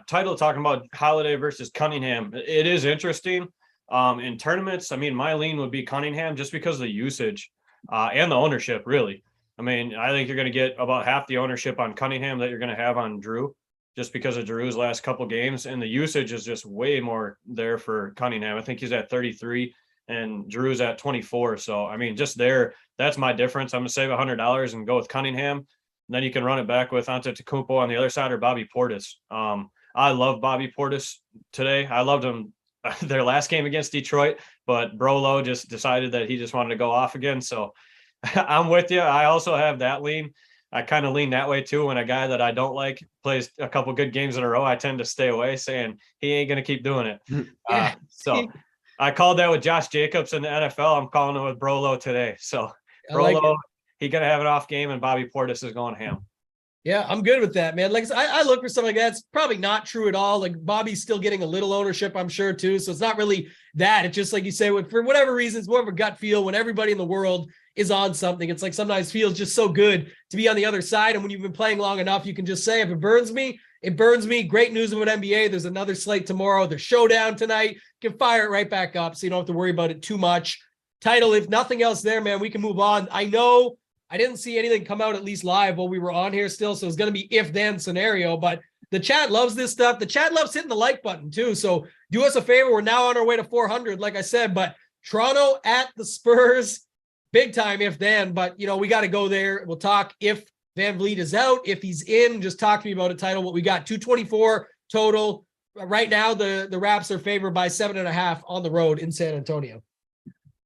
title, talking about Holiday versus Cunningham. It is interesting. In tournaments, I mean, my lean would be Cunningham just because of the usage and the ownership, really. I mean, I think you're going to get about half the ownership on Cunningham that you're going to have on Drew, just because of Drew's last couple games. And the usage is just way more there for Cunningham. I think he's at 33. and Drew's at 24. So, I mean, just that's my difference. I'm going to save $100 and go with Cunningham. And then you can run it back with Antetokounmpo on the other side or Bobby Portis. I love Bobby Portis today. I loved him their last game against Detroit, but Brolo just decided that he just wanted to go off again. So I'm with you. I also have that lean. I kind of lean that way too. When a guy that I don't like plays a couple good games in a row, I tend to stay away, saying he ain't going to keep doing it. So I called that with Josh Jacobs in the NFL. I'm calling it with Brolo today. So Brolo, he's going to have an off game, and Bobby Portis is going ham. Yeah, I'm good with that, man. Like I look for something like that. It's probably not true at all. Like Bobby's still getting a little ownership, I'm sure, too. So it's not really that. It's just like you say, for whatever reason, it's more of a gut feel when everybody in the world is on something. It's like sometimes feels just so good to be on the other side. And when you've been playing long enough, you can just say, if it burns me, it burns me. Great news about NBA. There's another slate tomorrow. There's Showdown tonight. You can fire it right back up so you don't have to worry about it too much. Title, if nothing else there, man, we can move on. I know I didn't see anything come out at least live while we were on here still, so it's going to be if-then scenario, but the chat loves this stuff. The chat loves hitting the like button too, so do us a favor. We're now on our way to 400, like I said, but Toronto at the Spurs, big time if-then, but, we got to go there. We'll talk if Van Vliet is out, if he's in, just talk to me about a title. What we got, 224 total. Right now, the Raps are favored by 7.5 on the road in San Antonio.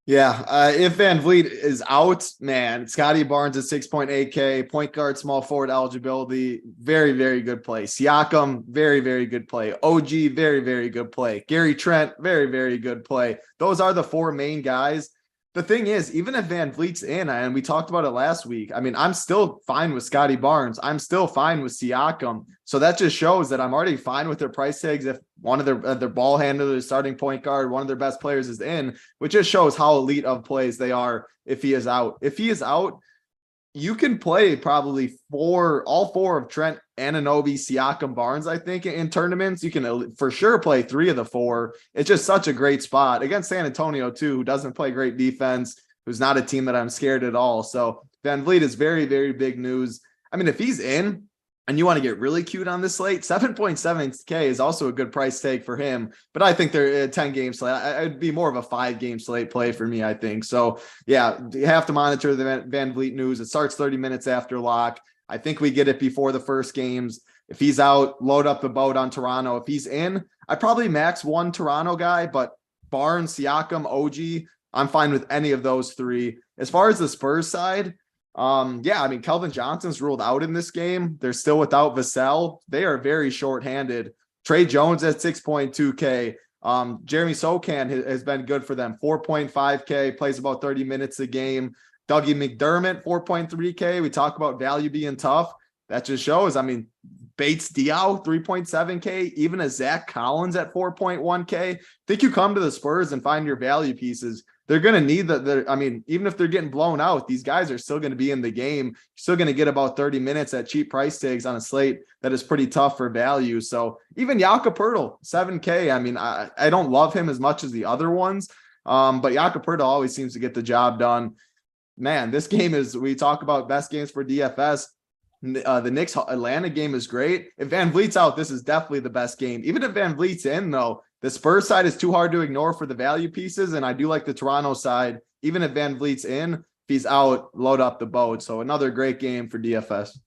Yeah, if Van Vliet is out, man, Scotty Barnes at 6.8K, point guard, small forward eligibility, very, very good play. Siakam, very, very good play. OG, very, very good play. Gary Trent, very, very good play. Those are the four main guys. The thing is, even if Van Vliet's in, and we talked about it last week, I mean, I'm still fine with Scotty Barnes. I'm still fine with Siakam. So that just shows that I'm already fine with their price tags if one of their ball handlers, all-starting point guard, one of their best players is in, which just shows how elite of plays they are if he is out. If he is out, you can play probably all four of Trent, Anunoby, Siakam, Barnes, I think, in tournaments. You can for sure play 3 of the 4. It's just such a great spot against San Antonio too, who doesn't play great defense, who's not a team that I'm scared at all. So Van Vliet is very, very big news. I mean, if he's in and you want to get really cute on this slate, 7.7K is also a good price tag for him. But I think they're a 10-game slate. It'd be more of a 5-game slate play for me, I think. So, yeah, you have to monitor the Van Vliet news. It starts 30 minutes after lock. I think we get it before the first games. If he's out, load up the boat on Toronto. If he's in, I probably max one Toronto guy, but Barnes, Siakam, OG, I'm fine with any of those 3. As far as the Spurs side, I mean, Kelvin Johnson's ruled out in this game. They're still without Vassell. They are very shorthanded. Trey Jones at 6.2K. Jeremy Sokan has been good for them. 4.5K, plays about 30 minutes a game. Dougie McDermott, 4.3K. We talk about value being tough. That just shows. I mean, Bates Diaw, 3.7K. Even a Zach Collins at 4.1K. Think you come to the Spurs and find your value pieces. They're going to need even if they're getting blown out, these guys are still going to be in the game. You're still going to get about 30 minutes at cheap price tags on a slate that is pretty tough for value. So even Jakob Poeltl, 7K. I mean, I don't love him as much as the other ones, but Jakob Poeltl always seems to get the job done. Man, this game we talk about best games for DFS. The Knicks Atlanta game is great. If Van Vliet's out, this is definitely the best game. Even if Van Vliet's in, though, the Spurs side is too hard to ignore for the value pieces, and I do like the Toronto side. Even if Van Vliet's in, if he's out, load up the boat. So another great game for DFS.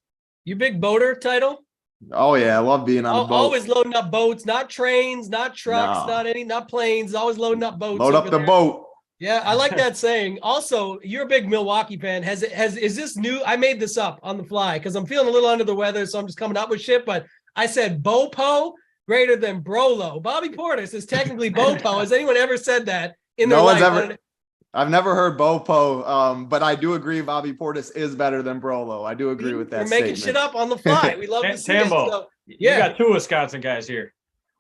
You big boater, Title? Oh yeah, I love being on the boat. Always loading up boats, not trains, not trucks, not planes. Always loading up boats. Load up the boat. Yeah, I like that saying. Also, you're a big Milwaukee fan. Is this new? I made this up on the fly because I'm feeling a little under the weather, so I'm just coming up with shit. But I said Bopo greater than Brolo. Bobby Portis is technically Bopo. Has anyone ever said that in their life? I've never heard Bopo, but I do agree Bobby Portis is better than Brolo. I do agree with that statement. We're making shit up on the fly. We love to see it. So, yeah. You got 2 Wisconsin guys here.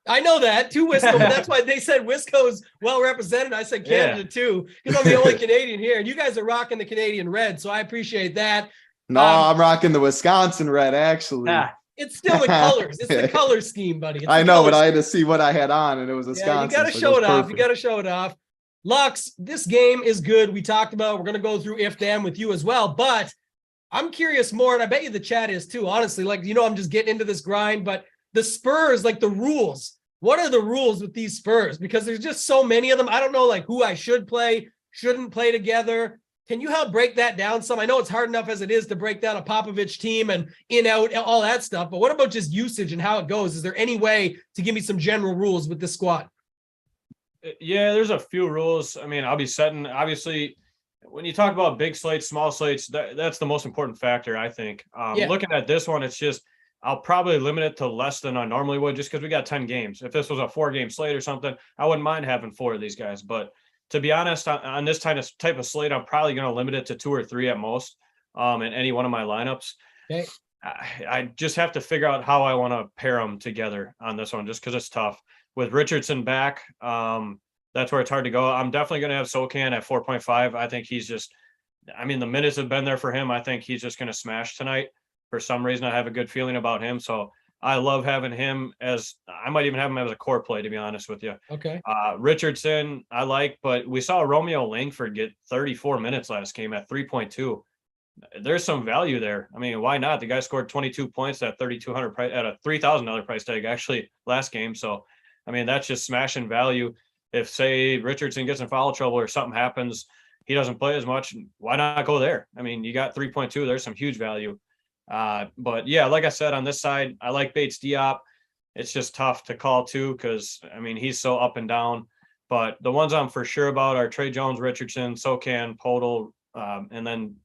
I know that, 2 Wisco, but that's why they said Wisco's well represented. I said Canada too, because I'm the only Canadian here, and you guys are rocking the Canadian red, so I appreciate that. No, I'm rocking the Wisconsin red, actually. It's still the colors. It's the color scheme, buddy. I know, but I had to see what I had on, and it was Wisconsin. Yeah, you got to show it off. You got to show it off. Lux, this game is good. We talked about we're going to go through if-then with you as well, but I'm curious more, and I bet you the chat is too, honestly. Like, I'm just getting into this grind, but the Spurs, like the rules. what are the rules with these Spurs? Because there's just so many of them. I don't know like who I should play, shouldn't play together. Can you help break that down some? I know it's hard enough as it is to break down a Popovich team and in, out, all that stuff, but what about just usage and how it goes? Is there any way to give me some general rules with this squad? Yeah, there's a few rules. I mean, I'll be setting, obviously, when you talk about big slates, small slates, that's the most important factor, I think. Looking at this one, it's just, I'll probably limit it to less than I normally would just because we got 10 games. If this was a 4-game slate or something, I wouldn't mind having 4 of these guys, but to be honest, on this type of slate, I'm probably going to limit it to 2 or 3 at most in any one of my lineups. Okay. I just have to figure out how I want to pair them together on this one, just because it's tough. With Richardson back, that's where it's hard to go. I'm definitely going to have Sokan at 4.5. I think he's just, I mean, the minutes have been there for him. I think he's just going to smash tonight. For some reason, I have a good feeling about him. So I love having him I might even have him as a core play, to be honest with you. Okay. Richardson, I like, but we saw Romeo Langford get 34 minutes last game at 3.2. There's some value there. I mean, why not? The guy scored 22 points at $3,200 price at a $3,000 price tag actually last game. So, I mean, that's just smashing value. If say Richardson gets in foul trouble or something happens, he doesn't play as much. Why not go there? I mean, you got 3.2. There's some huge value. But yeah, like I said, on this side, I like Bates Diop. It's just tough to call too, because I mean, he's so up and down, but the ones I'm for sure about are Trey Jones, Richardson, Sokan, Podol, and then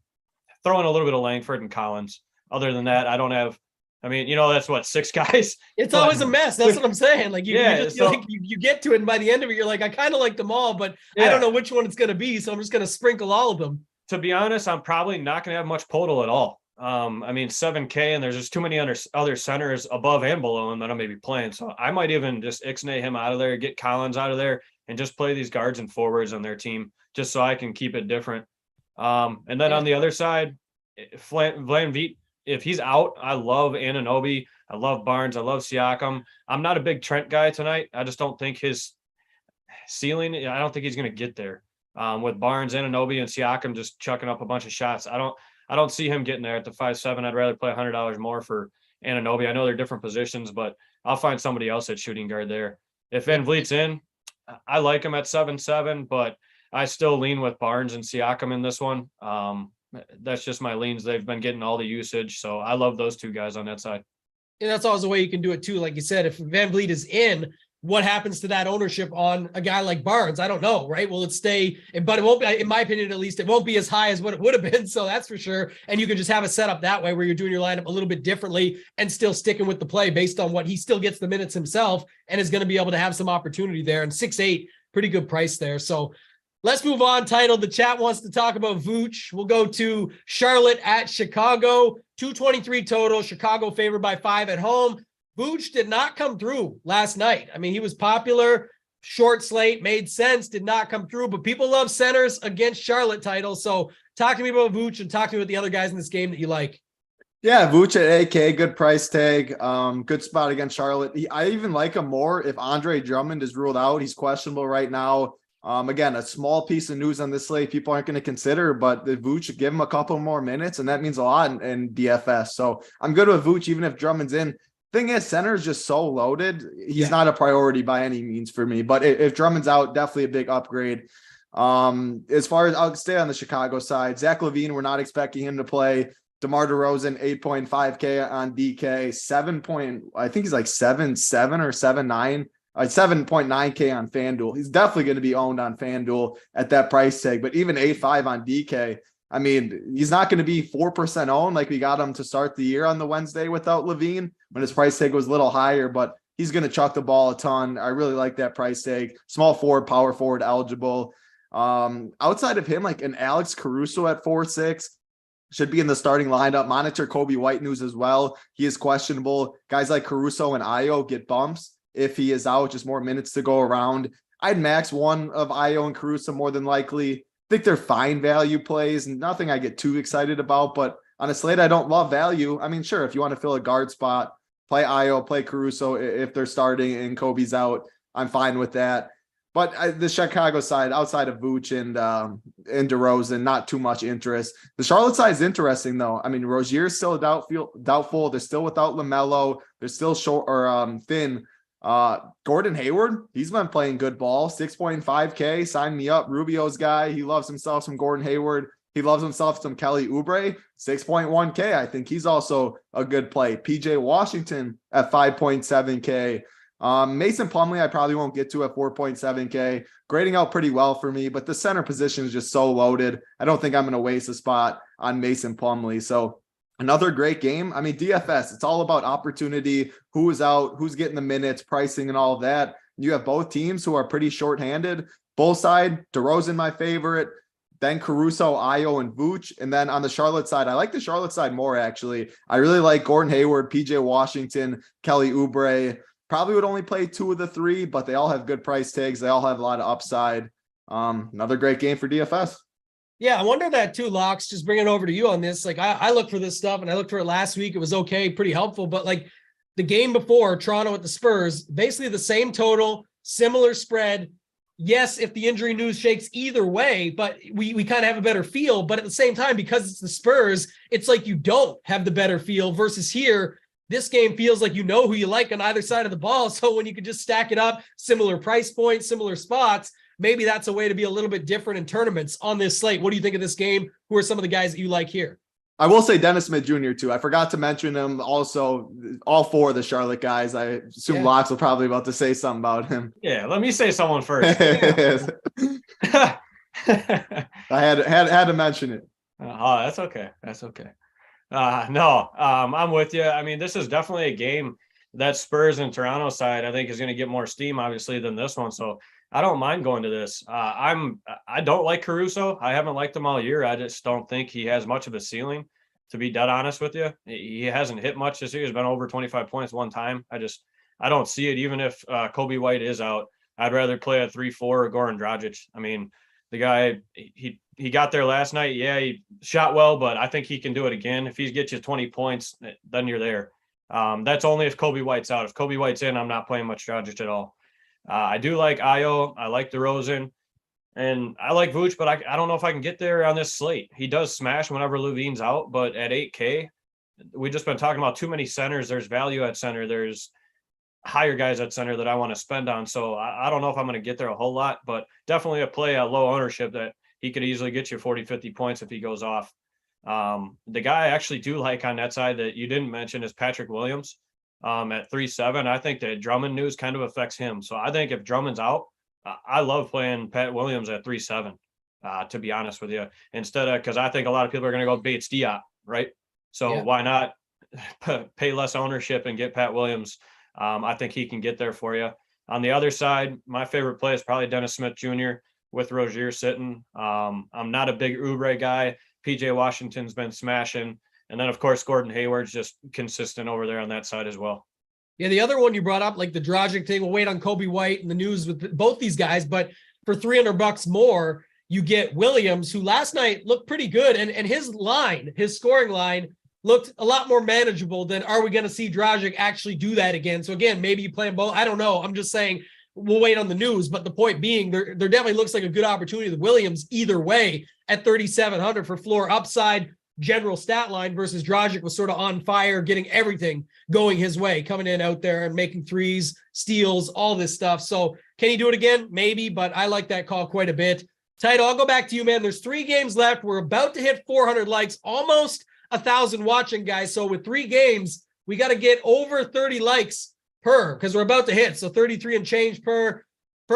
throw in a little bit of Langford and Collins. Other than that, I don't have, I mean, that's what, 6 guys. It's always a mess. That's what I'm saying. Like you get to it, and by the end of it, you're like, I kind of like them all, but I don't know which one it's going to be. So I'm just going to sprinkle all of them. To be honest, I'm probably not going to have much Podol at all. I mean, 7K, and there's just too many other centers above and below him that I'm maybe playing. So I might even just ixnay him out of there, get Collins out of there, and just play these guards and forwards on their team just so I can keep it different. And then on the other side, Van if he's out, I love Anunoby. I love Barnes. I love Siakam. I'm not a big Trent guy tonight. I just don't think his ceiling, I don't think he's going to get there. With Barnes, Anunoby, and Siakam just chucking up a bunch of shots. I don't see him getting there at the 5.7. I'd rather play $100 more for Anunoby. I know they're different positions, but I'll find somebody else at shooting guard there. If Van Vliet's in, I like him at 7.7, but I still lean with Barnes and Siakam in this one. That's just my leans. They've been getting all the usage, so I love those 2 guys on that side. And that's always a way you can do it too. Like you said, if Van Vliet is in, what happens to that ownership on a guy like Barnes? I don't know, right? Will it stay? But it won't be, in my opinion, at least, it won't be as high as what it would have been. So that's for sure. And you can just have it set up that way where you're doing your lineup a little bit differently and still sticking with the play based on what he still gets the minutes himself and is going to be able to have some opportunity there. And 6.8, pretty good price there. So let's move on. Titled, the chat wants to talk about Vooch. We'll go to Charlotte at Chicago. 223 total. Chicago favored by 5 at home. Vooch did not come through last night. I mean, he was popular, short slate, made sense, did not come through, but people love centers against Charlotte titles. So talk to me about Vooch and talk to me about the other guys in this game that you like. Yeah, Vooch at AK, good price tag, good spot against Charlotte. I even like him more if Andre Drummond is ruled out. He's questionable right now. Again, a small piece of news on this slate people aren't going to consider, but the Vooch, give him a couple more minutes, and that means a lot in DFS. So I'm good with Vooch, even if Drummond's in. Thing is, center is just so loaded. He's not a priority by any means for me. But if Drummond's out, definitely a big upgrade. As far as I'll stay on the Chicago side, Zach LaVine, we're not expecting him to play. DeMar DeRozan, 8.5K on DK, I think he's like 7.7 or 7.9. 7.9K on FanDuel. He's definitely going to be owned on FanDuel at that price tag. But even 8.5 on DK, I mean, he's not going to be 4% owned like we got him to start the year on the Wednesday without LaVine when his price tag was a little higher, but he's going to chuck the ball a ton. I really like that price tag. Small forward, power forward eligible. Outside of him, like an Alex Caruso at 4.6 should be in the starting lineup. Monitor Kobe White news as well. He is questionable. Guys like Caruso and Ayo get bumps if he is out, just more minutes to go around. I'd max one of Ayo and Caruso more than likely. I think they're fine value plays, nothing I get too excited about, but on a slate I don't love value. I mean, sure, if you want to fill a guard spot, play Ayo, play Caruso if they're starting and Kobe's out, I'm fine with that. But the Chicago side, outside of Vooch and DeRozan, not too much interest. The Charlotte side is interesting, though. I mean, Rozier's still doubtful. They're still without LaMelo. They're still short or thin Gordon Hayward, he's been playing good ball. 6.5K. Sign me up. Rubio's guy. He loves himself some Gordon Hayward. He loves himself some Kelly Oubre. 6.1K. I think he's also a good play. PJ Washington at 5.7K. Mason Plumlee, I probably won't get to at 4.7K. Grading out pretty well for me, but the center position is just so loaded. I don't think I'm going to waste a spot on Mason Plumlee. So another great game. I mean, DFS, it's all about opportunity, who is out, who's getting the minutes, pricing, and all of that. You have both teams who are pretty shorthanded. Bull side, DeRozan, my favorite. Then Caruso, Ayo, and Vooch. And then on the Charlotte side, I like the Charlotte side more, actually. I really like Gordon Hayward, PJ Washington, Kelly Oubre. Probably would only play 2 of the 3, but they all have good price tags. They all have a lot of upside. Another great game for DFS. Yeah, I wonder that too, Locks. Just bring it over to you on this. Like, I look for this stuff, and I looked for it last week. It was okay, pretty helpful. But like the game before, Toronto at the Spurs, basically the same total, similar spread. Yes, if the injury news shakes either way, but we kind of have a better feel. But at the same time, because it's the Spurs, it's like you don't have the better feel versus here. This game feels like you know who you like on either side of the ball. So when you can just stack it up, similar price points, similar spots, maybe that's a way to be a little bit different in tournaments on this slate. What do you think of this game? Who are some of the guys that you like here? I will say Dennis Smith Jr. too. I forgot to mention him also. All 4 of the Charlotte guys. I assume Locks will probably about to say something about him. Yeah, let me say someone first. I had to mention it. Oh, that's okay. That's okay. No, I'm with you. I mean, this is definitely a game that Spurs and Toronto side, I think, is going to get more steam, obviously, than this one. So I don't mind going to this. I don't like Caruso. I haven't liked him all year. I just don't think he has much of a ceiling, to be dead honest with you. He hasn't hit much this year. He's been over 25 points one time. I don't see it. Even if Kobe White is out, I'd rather play a 3-4 or Goran Dragic. I mean, the guy, he got there last night. Yeah, he shot well, but I think he can do it again. If he gets you 20 points, then you're there. That's only if Kobe White's out. If Kobe White's in, I'm not playing much Dragic at all. I do like Ayo. I like DeRozan. And I like Vooch, but I don't know if I can get there on this slate. He does smash whenever Levine's out, but at 8K, we've just been talking about too many centers. There's value at center. There's higher guys at center that I want to spend on. So I don't know if I'm going to get there a whole lot, but definitely a play at low ownership that he could easily get you 40, 50 points if he goes off. The guy I actually do like on that side that you didn't mention is Patrick Williams at 3.7. I think that Drummond news kind of affects him. So I think if Drummond's out, I love playing Pat Williams at 3.7, to be honest with you, instead of, because I think a lot of people are going to go Bates Diop, right? So why not pay less ownership and get Pat Williams? I think he can get there for you. On the other side, my favorite play is probably Dennis Smith Jr. with Rozier sitting. I'm not a big Oubre guy. PJ Washington's been smashing. And then, of course, Gordon Hayward's just consistent over there on that side as well. Yeah, the other one you brought up, like the Dragic thing, we'll wait on Kobe White and the news with both these guys. But for $300 more, you get Williams, who last night looked pretty good. And his scoring line, looked a lot more manageable than are we going to see Dragic actually do that again? So again, maybe you play them both. I don't know. I'm just saying we'll wait on the news. But the point being, there definitely looks like a good opportunity with Williams either way at 3,700 for floor upside, general stat line versus Dragic was sort of on fire, getting everything going his way, coming in out there and making threes, steals, all this stuff. So can he do it again? Maybe, but I like that call quite a bit. Title, I'll go back to you, man. There's 3 games left. We're about to hit 400 likes, almost 1,000 watching, guys. So with 3 games, we got to get over 30 likes per, because we're about to hit. So 33 and change per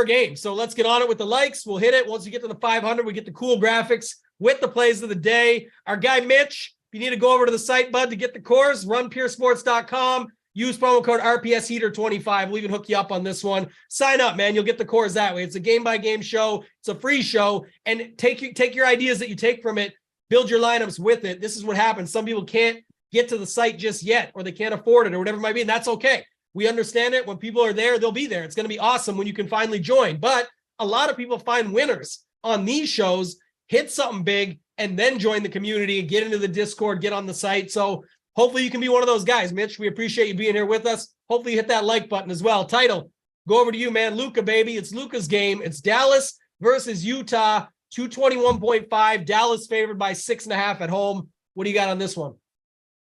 game. So let's get on it with the likes. We'll hit it. Once we get to the 500, we get the cool graphics with the plays of the day. Our guy, Mitch, if you need to go over to the site, bud, to get the course, runpuresports.com. Use promo code RPSHeater25. We'll even hook you up on this one. Sign up, man. You'll get the course that way. It's a game-by-game show. It's a free show. And take your ideas that you take from it, build your lineups with it. This is what happens. Some people can't get to the site just yet, or they can't afford it, or whatever it might be, and that's okay. We understand it. When people are there, they'll be there. It's going to be awesome when you can finally join. But a lot of people find winners on these shows, hit something big, and then join the community and get into the Discord, get on the site. So hopefully you can be one of those guys, Mitch. We appreciate you being here with us. Hopefully you hit that like button as well. Title, go over to you, man. Luka, baby. It's Luka's game. It's Dallas versus Utah, 221.5. Dallas favored by 6.5 at home. What do you got on this one?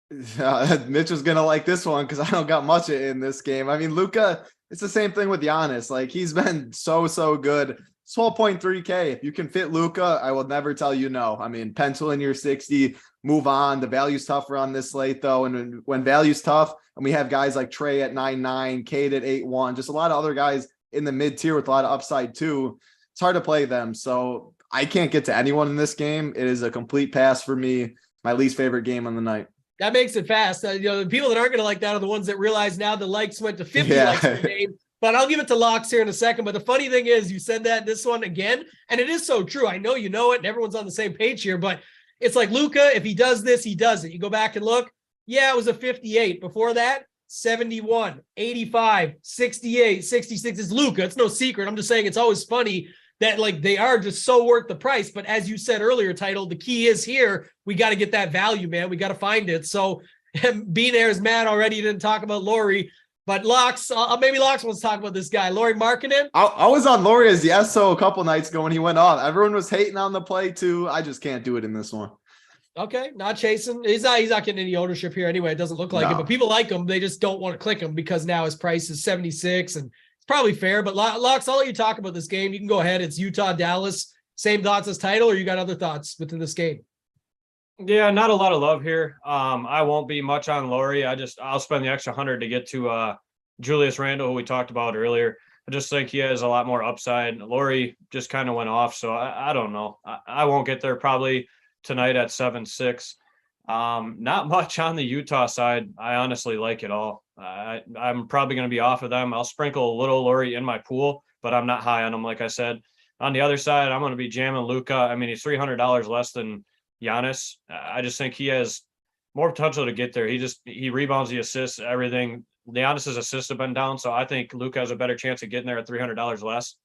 Mitch was going to like this one because I don't got much in this game. I mean, Luka it's the same thing with Giannis. Like he's been so good. 12.3K. If you can fit Luka, I will never tell you no. I mean, pencil in your 60, move on. The value's tougher on this slate though. And when value's tough, and we have guys like Trey at 9.9, Cade at 8.1, just a lot of other guys in the mid tier with a lot of upside too. It's hard to play them. So I can't get to anyone in this game. It is a complete pass for me. My least favorite game on the night. That makes it fast. The people that aren't going to like that are the ones that realize now the likes went to 50 likes per game. But I'll give it to Locks here in a second. But the funny thing is, you said that this one again, and it is so true. I know you know it, and everyone's on the same page here. But it's like Luka, if he does this, he does it. You go back and look. Yeah, it was a 58. Before that, 71, 85, 68, 66. It's Luka. It's no secret. I'm just saying it's always funny that like they are just so worth the price. But as you said earlier, Title, the key is here. We got to get that value, man. We got to find it. So being there is mad already. You didn't talk about Laurie. But Locks, maybe Locks wants to talk about this guy, Laurie Markkinen. I was on Laurie as the SO a couple nights ago when he went off. Everyone was hating on the play too. I just can't do it in this one. Okay, not chasing. He's not getting any ownership here anyway. It doesn't look like it, but people like him. They just don't want to click him because now his price is 76, and it's probably fair. But Locks, I'll let you talk about this game. You can go ahead. It's Utah, Dallas. Same thoughts as Title, or you got other thoughts within this game? Yeah, not a lot of love here. I won't be much on Laurie. I'll spend the extra 100 to get to Julius Randle, who we talked about earlier. I just think he has a lot more upside. Laurie just kind of went off, so I don't know. I won't get there probably tonight at 7-6. Not much on the Utah side. I honestly like it all. I'm probably going to be off of them. I'll sprinkle a little Laurie in my pool, but I'm not high on them, like I said. On the other side, I'm going to be jamming Luka. I mean, he's $300 less than Giannis. I just think he has more potential to get there. He rebounds, he assists, everything. Giannis's assists have been down, so I think Luka has a better chance of getting there at $300 less.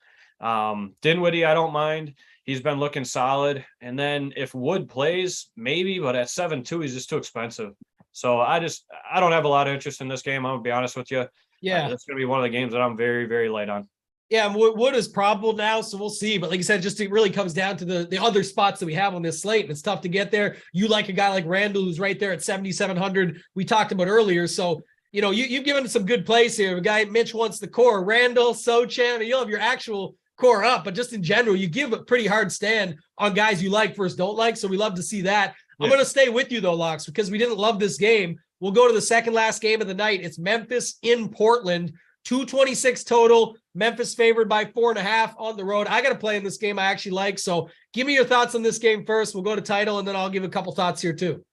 Dinwiddie, I don't mind. He's been looking solid. And then if Wood plays, maybe, but at 7-2, he's just too expensive. So I don't have a lot of interest in this game. I'm gonna be honest with you. Yeah, that's gonna be one of the games that I'm very, very light on. Yeah, Wood is probable now, so we'll see. But like you said, it really comes down to the other spots that we have on this slate, and it's tough to get there. You like a guy like Randall, who's right there at 7,700. We talked about earlier, so you've given some good plays here. A guy Mitch wants the core, Randall, Sochan, you'll have your actual core up, but just in general, you give a pretty hard stand on guys you like versus don't like. So we love to see that. Yeah. I'm going to stay with you though, Locks, because we didn't love this game. We'll go to the second last game of the night. It's Memphis in Portland, 226 total. Memphis favored by 4.5 on the road. I got to play in this game I actually like. So give me your thoughts on this game first. We'll go to Title, and then I'll give a couple thoughts here too.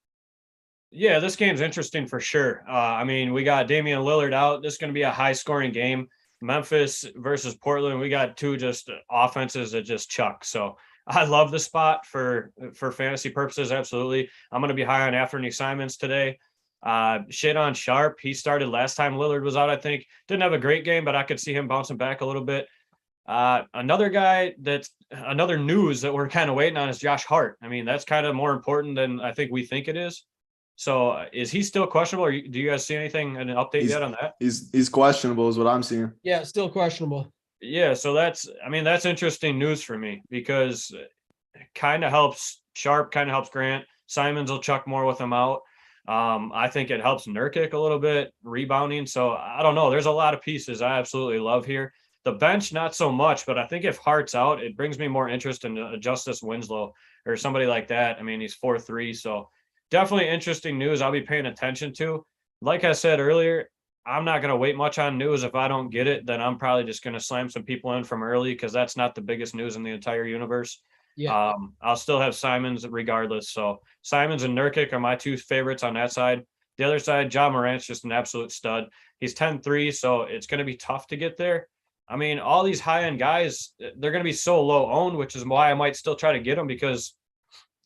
Yeah, this game's interesting for sure. I mean, we got Damian Lillard out. This is going to be a high-scoring game. Memphis versus Portland, we got two just offenses that just chuck. So I love the spot for fantasy purposes. Absolutely. I'm going to be high on Anthony Simons today. Shit on Sharp. He started last time Lillard was out, I think. Didn't have a great game, but I could see him bouncing back a little bit. Another guy another news that we're kind of waiting on is Josh Hart. I mean, that's kind of more important than I think we think it is. So is he still questionable, or do you guys see anything, an update yet on that? He's questionable is what I'm seeing. Yeah, still questionable. Yeah, so that's interesting news for me because it kind of helps Sharp, kind of helps Grant. Simons will chuck more with him out. I think it helps Nurkic a little bit, rebounding. So I don't know. There's a lot of pieces I absolutely love here. The bench, not so much, but I think if Hart's out, it brings me more interest in Justice Winslow or somebody like that. I mean, he's 4-3, so definitely interesting news I'll be paying attention to. Like I said earlier, I'm not going to wait much on news. If I don't get it, then I'm probably just going to slam some people in from early because that's not the biggest news in the entire universe. Yeah. I'll still have Simons regardless. So Simons and Nurkic are my two favorites on that side. The other side, Ja Morant's just an absolute stud. He's 10-3, so it's going to be tough to get there. I mean, all these high-end guys, they're going to be so low owned, which is why I might still try to get them because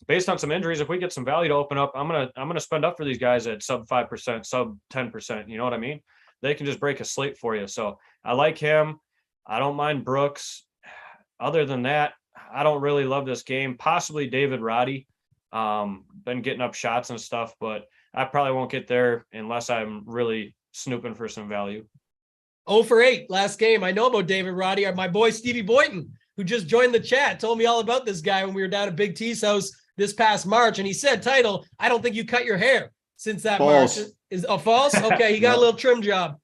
based on some injuries, if we get some value to open up, I'm gonna spend up for these guys at sub 5%, sub 10%. You know what I mean? They can just break a slate for you. So I like him. I don't mind Brooks. Other than that, I don't really love this game. Possibly David Roddy. Been getting up shots and stuff, but I probably won't get there unless I'm really snooping for some value. 0-for-8 last game. I know about David Roddy. My boy Stevie Boynton, who just joined the chat, told me all about this guy when we were down at Big T's house this past March, and he said, Title, I don't think you cut your hair since that false. March. Is false? Okay, he got a little trim job.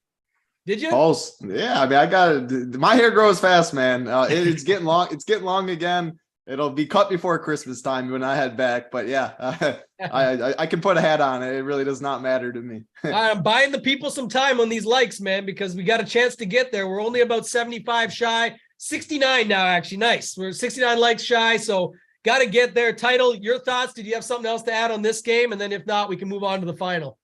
Did you? Pulse. Yeah, I mean, I got my hair grows fast, man. It's getting long. It's getting long again. It'll be cut before Christmas time when I head back. But yeah, I can put a hat on it. It really does not matter to me. I'm buying the people some time on these likes, man, because we got a chance to get there. We're only about 75 shy, 69 now, actually. Nice. We're 69 likes shy, so got to get there. Title, your thoughts? Did you have something else to add on this game? And then if not, we can move on to the final.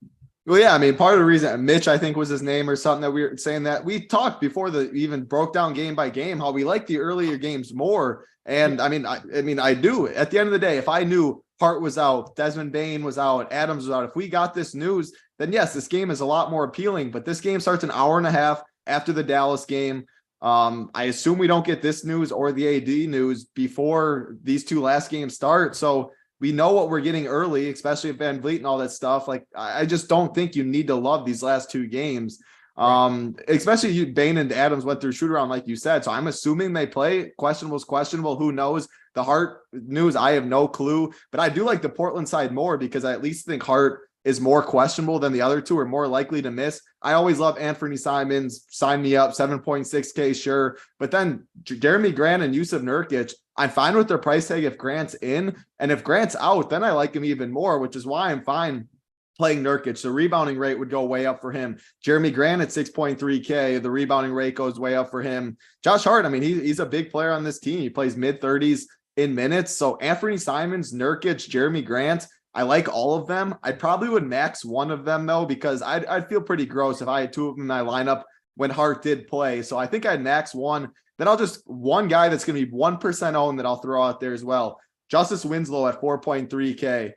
Well, yeah, I mean, part of the reason Mitch, I think, was his name or something that we were saying that we talked before the even broke down game by game, how we like the earlier games more. And I mean, I do. At the end of the day, if I knew Hart was out, Desmond Bain was out, Adams was out, if we got this news, then yes, this game is a lot more appealing. But this game starts an hour and a half after the Dallas game. I assume we don't get this news or the AD news before these two last games start. So we know what we're getting early, especially if Van Vliet and all that stuff. Like, I just don't think you need to love these last two games. Especially you, Bain and Adams went through shoot around, like you said. So I'm assuming they play. Questionable. Who knows? The Hart news, I have no clue. But I do like the Portland side more because I at least think Hart is more questionable than the other two, are more likely to miss. I always love Anthony Simons. Sign me up, 7.6K, sure. But then Jeremy Grant and Yusuf Nurkic, I'm fine with their price tag if Grant's in. And if Grant's out, then I like him even more, which is why I'm fine playing Nurkic. The rebounding rate would go way up for him. Jeremy Grant at 6.3K, the rebounding rate goes way up for him. Josh Hart, I mean, he's a big player on this team. He plays mid-30s in minutes. So Anthony Simons, Nurkic, Jeremy Grant, I like all of them. I probably would max one of them, though, because I'd feel pretty gross if I had two of them in my lineup when Hart did play. So I think I'd max one. Then I'll just one guy that's going to be 1% owned that I'll throw out there as well. Justice Winslow at 4.3K.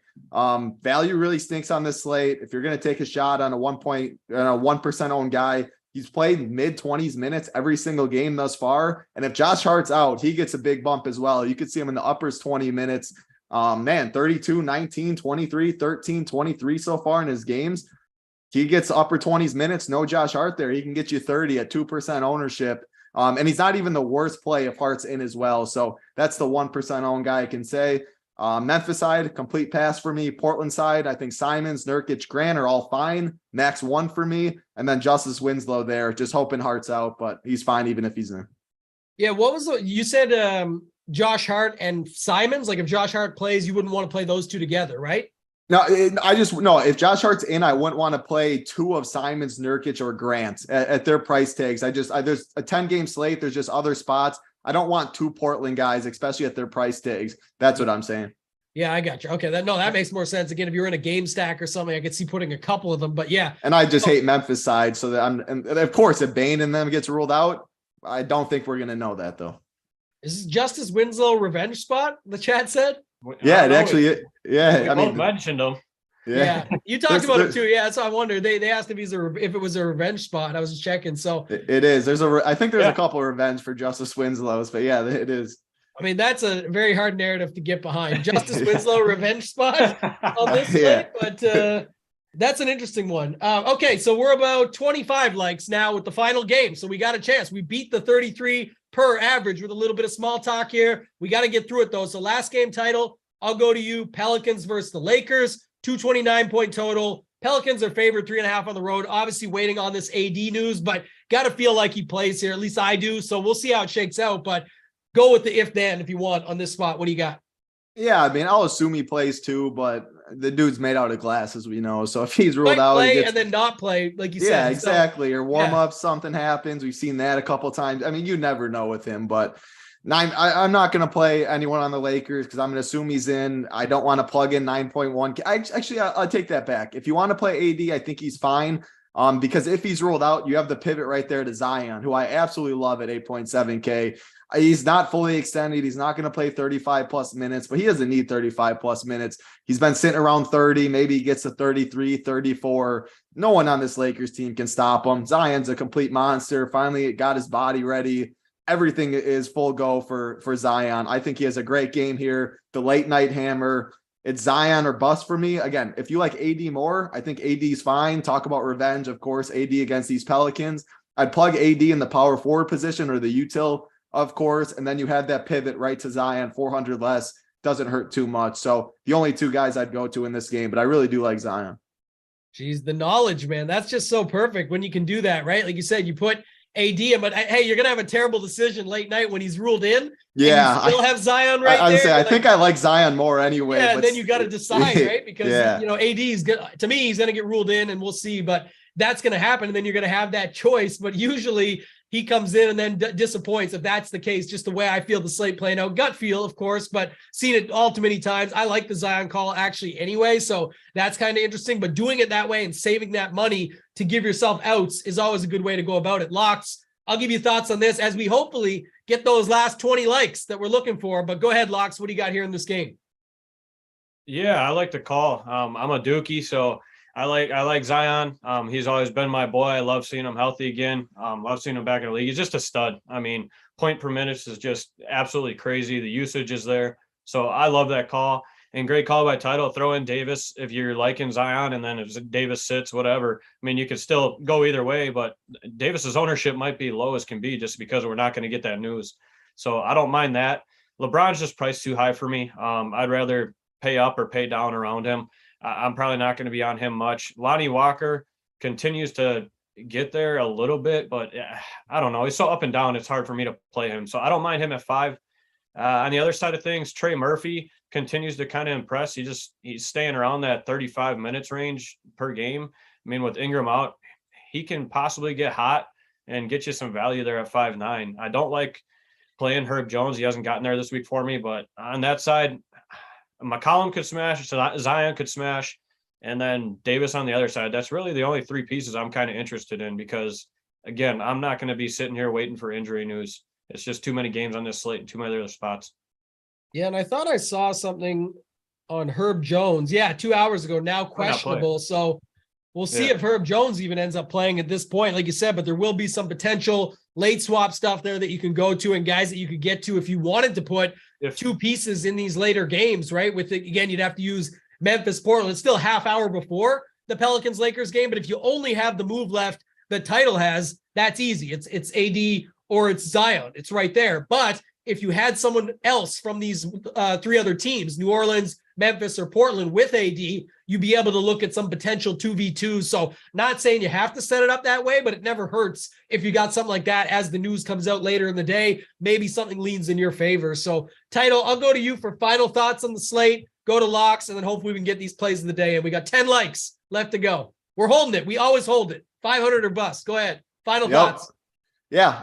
Value really stinks on this slate. If you're going to take a shot on a 1% owned guy, he's played mid-20s minutes every single game thus far. And if Josh Hart's out, he gets a big bump as well. You could see him in the uppers 20 minutes. 32, 19, 23, 13, 23 so far in his games. He gets upper 20s minutes. No Josh Hart there. He can get you 30 at 2% ownership. And he's not even the worst play if Hart's in as well. So that's the 1% owned guy I can say. Memphis side, complete pass for me. Portland side, I think Simons, Nurkic, Grant are all fine. Max one for me. And then Justice Winslow there, just hoping Hart's out, but he's fine even if he's in. Yeah, what was you said Josh Hart and Simons? Like if Josh Hart plays, you wouldn't want to play those two together, right? No, if Josh Hart's in, I wouldn't want to play two of Simons, Nurkic, or Grant at their price tags. There's a 10-game slate. There's just other spots. I don't want two Portland guys, especially at their price tags. That's what I'm saying. Yeah, I got you. Okay, that makes more sense. Again, if you're in a game stack or something, I could see putting a couple of them, but yeah. And I just hate Memphis side. So that and of course, if Bain and them gets ruled out, I don't think we're going to know that though. Is this Justice Winslow revenge spot? The chat said. Yeah, it actually. Yeah, I mean, mentioned him. Yeah, you talked about it too. Yeah, so I wondered. They asked if if it was a revenge spot. I was just checking. So it is. I think there's a couple of revenge for Justice Winslow's, but yeah, it is. I mean, that's a very hard narrative to get behind. Justice Winslow revenge spot on this slate, but that's an interesting one. Okay, so we're about 25 likes now with the final game. So we got a chance. We beat the 33 per average with a little bit of small talk here. We got to get through it though. So last game title, I'll go to you. Pelicans versus the Lakers, 229-point total. Pelicans are favored 3.5 on the road. Obviously waiting on this AD news, but got to feel like he plays here. At least I do. So we'll see how it shakes out, but go with the if-then if you want on this spot. What do you got? Yeah, I mean, I'll assume he plays too, but the dude's made out of glass, as we know. So if he's ruled out, play and then not play, like you said. Yeah, exactly. Or warm up, something happens. We've seen that a couple times. I mean, you never know with him, but I'm not going to play anyone on the Lakers because I'm going to assume he's in. I don't want to plug in 9.1. I'll take that back. If you want to play AD, I think he's fine. Because if he's ruled out, you have the pivot right there to Zion, who I absolutely love at 8.7K. He's not fully extended. He's not going to play 35 plus minutes, but he doesn't need 35 plus minutes. He's been sitting around 30. Maybe he gets to 33, 34. No one on this Lakers team can stop him. Zion's a complete monster. Finally got his body ready. Everything is full go for Zion. I think he has a great game here. The late night hammer. It's Zion or bust for me. Again, if you like AD more, I think AD is fine. Talk about revenge, of course, AD against these Pelicans. I'd plug AD in the power forward position or the util, of course, and then you had that pivot right to Zion, 400 less, doesn't hurt too much. So the only two guys I'd go to in this game, but I really do like Zion. Geez, the knowledge, man. That's just so perfect when you can do that, right? Like you said, you put AD in, but hey, you're going to have a terrible decision late night when he's ruled in. Yeah. And you still have Zion right I would there. say, I think I like Zion more anyway. Yeah, but and then you got to decide, right? Because, yeah. AD is good. To me, he's going to get ruled in and we'll see, but that's going to happen. And then you're going to have that choice. But usually he comes in and then disappoints if that's the case, just the way I feel the slate playing out. Gut feel, of course, but seen it all too many times. I like the Zion call actually anyway, so that's kind of interesting. But doing it that way and saving that money to give yourself outs is always a good way to go about it. Locks, I'll give you thoughts on this as we hopefully get those last 20 likes that we're looking for. But go ahead, Locks. What do you got here in this game? Yeah, I like the call. I'm a Dookie, so I like Zion. He's always been my boy. I love seeing him healthy again. Love seeing him back in the league. He's just a stud. I mean, point per minute is just absolutely crazy. The usage is there. So I love that call. And great call by Title. Throw in Davis if you're liking Zion, and then if Davis sits, whatever. I mean, you could still go either way, but Davis's ownership might be low as can be just because we're not going to get that news. So I don't mind that. LeBron's just priced too high for me. I'd rather pay up or pay down around him. I'm probably not going to be on him much. Lonnie Walker continues to get there a little bit, but I don't know. He's so up and down. It's hard for me to play him. So I don't mind him at 5. On the other side of things, Trey Murphy continues to kind of impress. He's staying around that 35 minutes range per game. I mean, with Ingram out, he can possibly get hot and get you some value there at 5.9. I don't like playing Herb Jones. He hasn't gotten there this week for me, but on that side, McCollum could smash, Zion could smash, and then Davis on the other side. That's really the only 3 pieces I'm kind of interested in because, again, I'm not going to be sitting here waiting for injury news. It's just too many games on this slate and too many other spots. Yeah, and I thought I saw something on Herb Jones. Yeah, 2 hours ago, now questionable. So we'll see if Herb Jones even ends up playing at this point, like you said, but there will be some potential late swap stuff there that you can go to and guys that you could get to if you wanted to put 2 pieces in these later games, right? With it, again, you'd have to use Memphis, Portland. It's still a half hour before the Pelicans Lakers game, but if you only have the move left that Title has, that's easy. It's AD or it's Zion. It's right there. But if you had someone else from these 3 other teams, New Orleans, Memphis, or Portland with AD, you'd be able to look at some potential 2v2s. So not saying you have to set it up that way, but it never hurts if you got something like that as the news comes out later in the day. Maybe something leans in your favor. So Title, I'll go to you for final thoughts on the slate. Go to Locks, and then hopefully we can get these plays of the day. And we got 10 likes left to go. We're holding it. We always hold it. 500 or bust. Go ahead. Final thoughts. Yeah.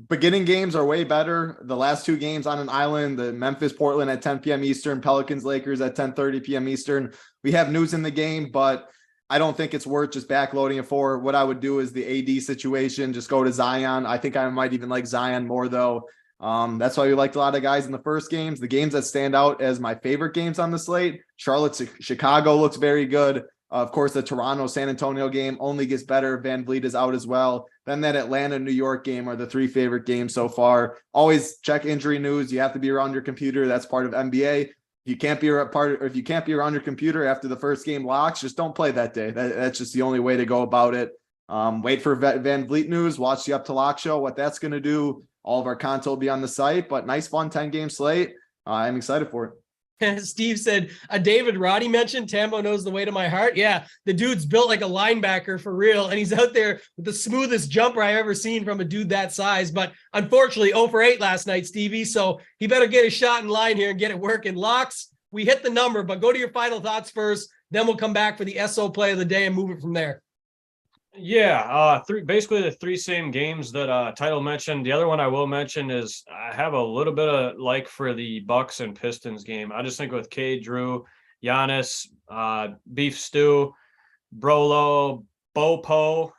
Beginning games are way better. The last 2 games on an island, the Memphis, Portland at 10 p.m. Eastern, Pelicans, Lakers at 10:30 p.m. Eastern. We have news in the game, but I don't think it's worth just backloading it for. What I would do is the AD situation, just go to Zion. I think I might even like Zion more though. That's why we liked a lot of guys in the first games. The games that stand out as my favorite games on the slate, Charlotte, Chicago looks very good. Of course, the Toronto-San Antonio game only gets better. Van Vliet is out as well. Then that Atlanta-New York game are the 3 favorite games so far. Always check injury news. You have to be around your computer. That's part of NBA. If you can't be around your computer after the first game locks, just don't play that day. That's just the only way to go about it. Wait for Van Vliet news. Watch the Up to Lock show, what that's going to do. All of our content will be on the site, but nice, fun 10-game slate. I'm excited for it. Steve said, David Roddy mentioned Tambo knows the way to my heart. Yeah, the dude's built like a linebacker for real, and he's out there with the smoothest jumper I've ever seen from a dude that size. But unfortunately, 0 for 8 last night, Stevie. So he better get his shot in line here and get it working. Locks, we hit the number, but go to your final thoughts first. Then we'll come back for the SO play of the day and move it from there. Yeah, basically the 3 same games that Title mentioned. The other one I will mention is I have a little bit of like for the Bucks and Pistons game. I just think with Cade, Drew, Giannis, Beef Stew, Brolo, Bopo,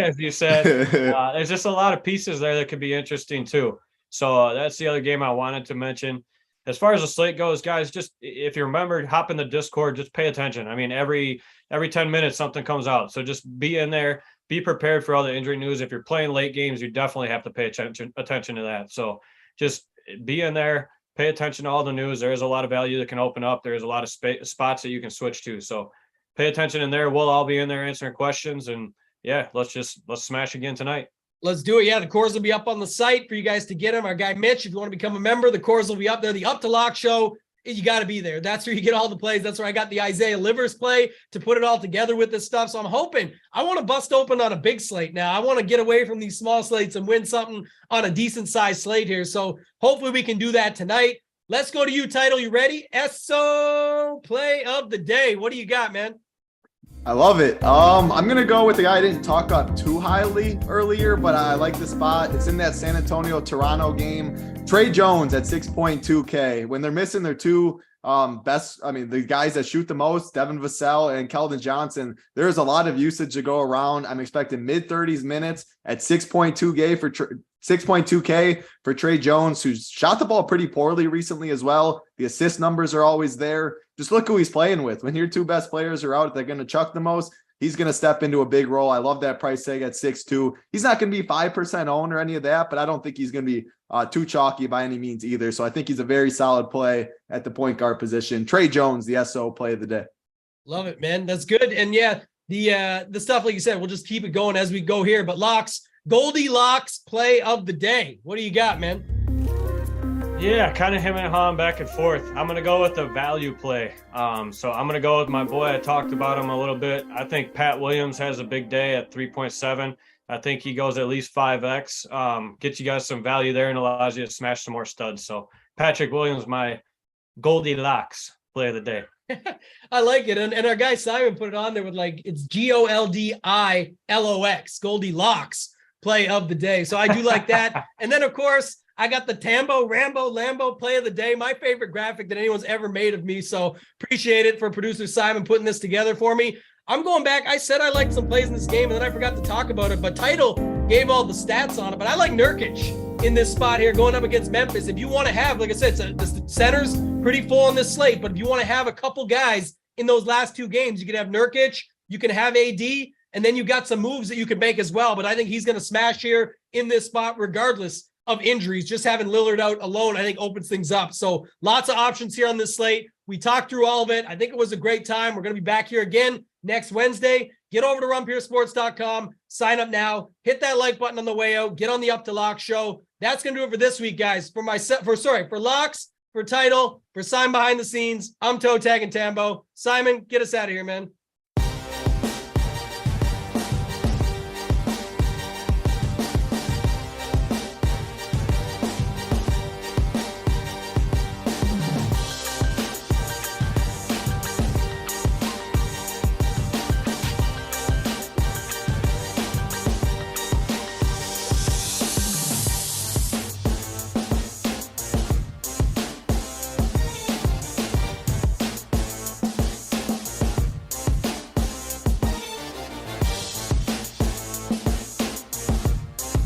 as you said. There's just a lot of pieces there that could be interesting too. So that's the other game I wanted to mention. As far as the slate goes, guys, just if you remember, hop in the Discord, just pay attention. I mean, every 10 minutes, something comes out. So just be in there, be prepared for all the injury news. If you're playing late games, you definitely have to pay attention to that. So just be in there, pay attention to all the news. There is a lot of value that can open up. There's a lot of spots that you can switch to. So pay attention in there. We'll all be in there answering questions. And yeah, let's smash again tonight. Let's do it. Yeah, the cores will be up on the site for you guys to get them. Our guy Mitch, if you want to become a member, the cores will be up there. The Up to Lock show you got to be there. That's where you get all the plays. That's where I got the Isaiah Livers play to put it all together with this stuff. So I'm hoping I want to bust open on a big slate now. I want to get away from these small slates and win something on a decent sized slate here. So hopefully we can do that tonight. Let's go to you, Title. You ready? SO play of the day. What do you got, man? I love it. I'm gonna go with the guy I didn't talk up too highly earlier, but I like the spot. It's in that San Antonio Toronto game. Trey Jones at 6.2K. When they're missing their two the guys that shoot the most, Devin Vassell and Keldon Johnson, there's a lot of usage to go around. I'm expecting mid-30s minutes at 6.2K for Trey Jones, who's shot the ball pretty poorly recently as well. The assist numbers are always there. Just look who he's playing with. When your two best players are out, they're going to chuck the most. He's going to step into a big role. I love that price tag at 6.2. He's not going to be 5% owned or any of that, but I don't think he's going to be too chalky by any means either. So I think he's a very solid play at the point guard position. Trey Jones, the SO play of the day. Love it, man. That's good. And yeah, the stuff, like you said, we'll just keep it going as we go here. But Goldilocks play of the day. What do you got, man? Yeah, kind of him and Han back and forth. I'm going to go with the value play. So I'm going to go with my boy. I talked about him a little bit. I think Pat Williams has a big day at 3.7. I think he goes at least 5X. Get you guys some value there and allows you to smash some more studs. So Patrick Williams, my Goldilocks play of the day. I like it. And our guy Simon put it on there with it's GOLDILOX, Goldilocks play of the day. So I do like that. And then, of course, I got the Tambo Rambo Lambo play of the day, my favorite graphic that anyone's ever made of me. So appreciate it for producer Simon putting this together for me. I'm going back. I said I liked some plays in this game, and then I forgot to talk about it. But Title gave all the stats on it. But I like Nurkic in this spot here going up against Memphis. If you want to have, like I said, the center's pretty full on this slate. But if you want to have a couple guys in those last two games, you can have Nurkic, you can have AD, and then you got some moves that you can make as well. But I think he's going to smash here in this spot regardless of injuries. Just having Lillard out alone, I think, opens things up. So lots of options here on this slate. We talked through all of it. I think it was a great time. We're going to be back here again next Wednesday. Get over to runpuresports.com. Sign up now. Hit that like button on the way out. Get on the Up to Lock show. That's going to do it for this week, guys. For Locks, for Title, for Simon behind the scenes, I'm Toe Tag and Tambo. Simon, get us out of here, man.